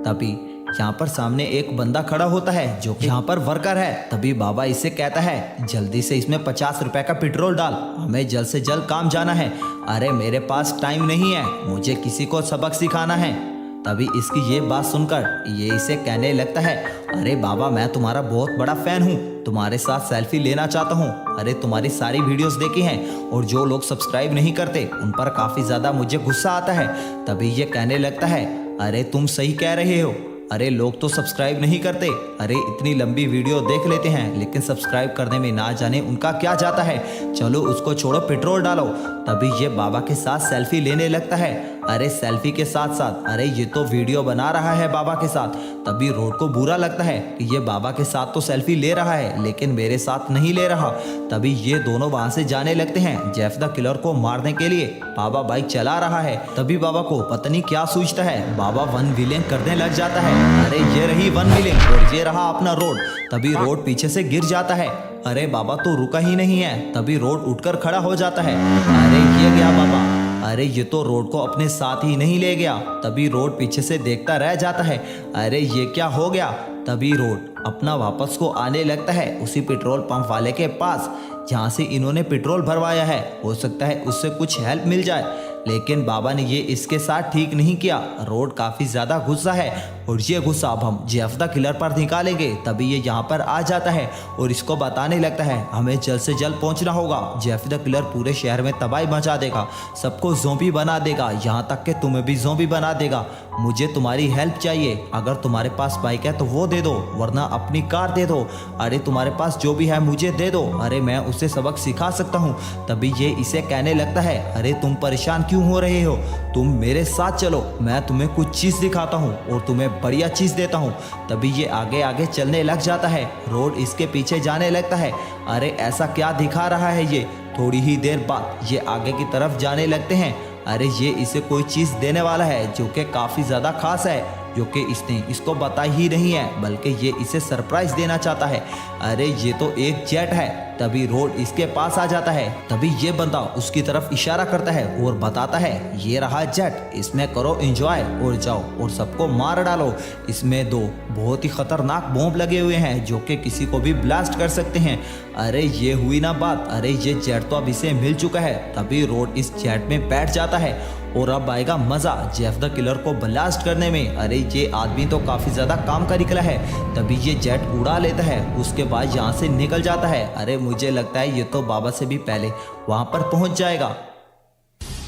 तभी यहाँ पर सामने एक बंदा खड़ा होता है जो कि यहाँ पर वर्कर है। तभी बाबा इससे कहता है, जल्दी से इसमें 50 रुपए का पेट्रोल डाल, हमें जल्द से जल्द काम जाना है। अरे मेरे पास टाइम नहीं है, मुझे किसी को सबक सिखाना है। तभी इसकी ये बात सुनकर ये इसे कहने लगता है, अरे बाबा मैं तुम्हारा बहुत बड़ा फैन हूँ, तुम्हारे साथ सेल्फी लेना चाहता हूँ। अरे तुम्हारी सारी वीडियोस देखी हैं और जो लोग सब्सक्राइब नहीं करते उन पर काफ़ी ज़्यादा मुझे गुस्सा आता है। तभी ये कहने लगता है, अरे तुम सही कह रहे हो, अरे लोग तो सब्सक्राइब नहीं करते, अरे इतनी लंबी वीडियो देख लेते हैं लेकिन सब्सक्राइब करने में ना जाने उनका क्या जाता है। चलो उसको छोड़ो, पेट्रोल डालो। तभी ये बाबा के साथ सेल्फी लेने लगता है। अरे सेल्फी के साथ साथ अरे ये तो वीडियो बना रहा है बाबा के साथ। तभी रोड को बुरा लगता है कि ये बाबा के साथ तो सेल्फी ले रहा है लेकिन मेरे साथ नहीं ले रहा। तभी ये दोनों वहां से जाने लगते हैं जेफ द किलर को मारने के लिए। बाबा बाइक चला रहा है, तभी बाबा को पता नहीं क्या सूझता है, बाबा वन व्हीलिंग करने लग जाता है। अरे ये रही वन व्हीलिंग और ये रहा अपना रोड। तभी रोड पीछे से गिर जाता है। अरे बाबा तो रुका ही नहीं है, तभी रोड उठकर खड़ा हो जाता है। अरे ये गया बाबा, अरे ये तो रोड को अपने साथ ही नहीं ले गया। तभी रोड पीछे से देखता रह जाता है, अरे ये क्या हो गया। तभी रोड अपना वापस को आने लगता है उसी पेट्रोल पंप वाले के पास जहाँ से इन्होंने पेट्रोल भरवाया है। हो सकता है उससे कुछ हेल्प मिल जाए, लेकिन बाबा ने ये इसके साथ ठीक नहीं किया। रोड काफी ज्यादा गुस्सा है और ये गुस्सा अब हम जेफ द किलर पर निकालेंगे। तभी ये यहाँ पर आ जाता है और इसको बताने लगता है, हमें जल्द से जल्द पहुंचना होगा, जेफ द किलर पूरे शहर में तबाही मचा देगा, सबको ज़ोंबी बना देगा, यहाँ तक कि तुम्हें भी ज़ोंबी बना देगा। मुझे तुम्हारी हेल्प चाहिए, अगर तुम्हारे पास बाइक है तो वो दे दो, वरना अपनी कार दे दो। अरे तुम्हारे पास जो भी है मुझे दे दो, अरे मैं उसे सबक सिखा सकता हूँ। तभी ये इसे कहने लगता है, अरे तुम परेशान क्यों हो रहे हो, तुम मेरे साथ चलो, मैं तुम्हें कुछ चीज़ दिखाता हूँ और तुम्हें बढ़िया चीज़ देता हूँ। तभी ये आगे आगे चलने लग जाता है, रोड इसके पीछे जाने लगता है। अरे ऐसा क्या दिखा रहा है ये। थोड़ी ही देर बाद ये आगे की तरफ जाने लगते हैं। अरे ये इसे कोई चीज़ देने वाला है जो कि काफ़ी ज़्यादा खास है, जो कि इसने इसको बताई ही नहीं है, बल्कि ये इसे सरप्राइज देना चाहता है। अरे ये तो एक जेट है। तभी रोड इसके पास आ जाता है। तभी ये बंदा उसकी तरफ इशारा करता है और बताता है, ये रहा जेट, इसमें करो एंजॉय और जाओ और सबको मार डालो। इसमें 2 बहुत ही खतरनाक बॉम्ब लगे हुए हैं जो कि किसी को भी ब्लास्ट कर सकते हैं। अरे ये हुई ना बात, अरे ये जेट तो अब इसे मिल चुका है। तभी रोड इस जेट में बैठ जाता है और अब आएगा मजा जेफ द किलर को ब्लास्ट करने में। अरे ये आदमी तो काफी ज्यादा काम का निकला है। तभी ये जेट उड़ा लेता है, उसके बाद यहाँ से निकल जाता है। अरे मुझे लगता है ये तो बाबा से भी पहले वहां पर पहुंच जाएगा।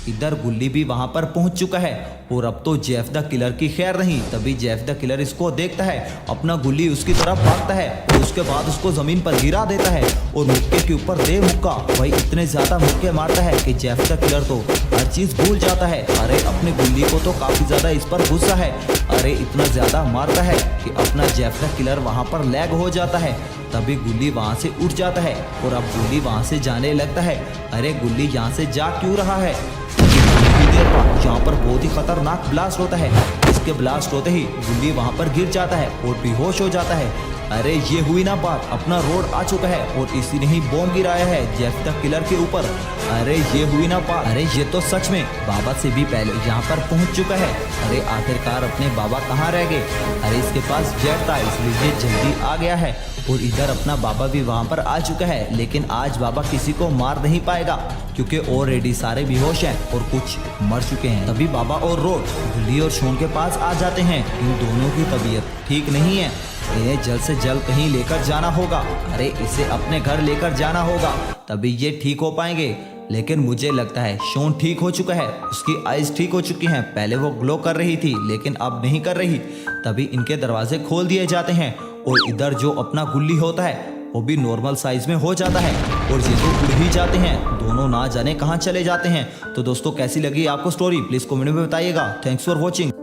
इधर गुल्ली भी वहां पर पहुंच चुका है और अब तो जेफ द किलर की खैर नहीं। तभी जेफ द किलर इसको देखता है, अपना गुल्ली उसकी तरफ भागता है और उसके बाद उसको जमीन पर गिरा देता है और मुक्के के ऊपर दे मुक्का। भाई इतने ज्यादा मुक्के मारता है कि जेफ द किलर तो हर चीज भूल जाता है। अरे अपने गुल्ली को तो काफी ज्यादा इस पर गुस्सा है। अरे इतना ज्यादा मारता है कि अपना जेफ द किलर वहां पर लैग हो जाता है। तभी गुल्ली वहां से उठ जाता है और अब गुल्ली वहां से जाने लगता है। अरे गुल्ली यहाँ से जा क्यों रहा है? यहाँ पर बहुत ही खतरनाक ब्लास्ट होता है। इसके ब्लास्ट होते ही गुल्ली वहां पर गिर जाता है और बेहोश हो जाता है। अरे ये हुई ना बात, अपना रोड आ चुका है और इसी ने ही बॉम्ब गिराया है जेफ द किलर के ऊपर। अरे ये हुई ना बात, अरे ये तो सच में बाबा से भी पहले यहाँ पर पहुंच चुका है। अरे आखिरकार अपने बाबा कहाँ रह गए? अरे इसके पास जेट था इसलिए ये जल्दी आ गया है और इधर अपना बाबा भी वहां पर आ चुका है। लेकिन आज बाबा किसी को मार नहीं पाएगा क्योंकि ऑलरेडी सारे बेहोश हैं और कुछ मर चुके हैं। तभी बाबा और रोड गुल्ली और शोन के पास आ जाते हैं। इन दोनों की तबीयत ठीक नहीं है, इन्हें जल्द से जल्द कहीं लेकर जाना होगा। अरे इसे अपने घर लेकर जाना होगा तभी ये ठीक हो पाएंगे। लेकिन मुझे लगता है शोन ठीक हो चुका है, उसकी आइज ठीक हो चुकी हैं। पहले वो ग्लो कर रही थी लेकिन अब नहीं कर रही। तभी इनके दरवाजे खोल दिए जाते हैं और इधर जो अपना गुल्ली होता है वो भी नॉर्मल साइज में हो जाता है और ये तो उड़ ही जाते हैं। दोनों ना जाने कहाँ चले जाते हैं। तो दोस्तों कैसी लगी आपको स्टोरी, प्लीज कमेंट में बताइएगा। Thanks for watching.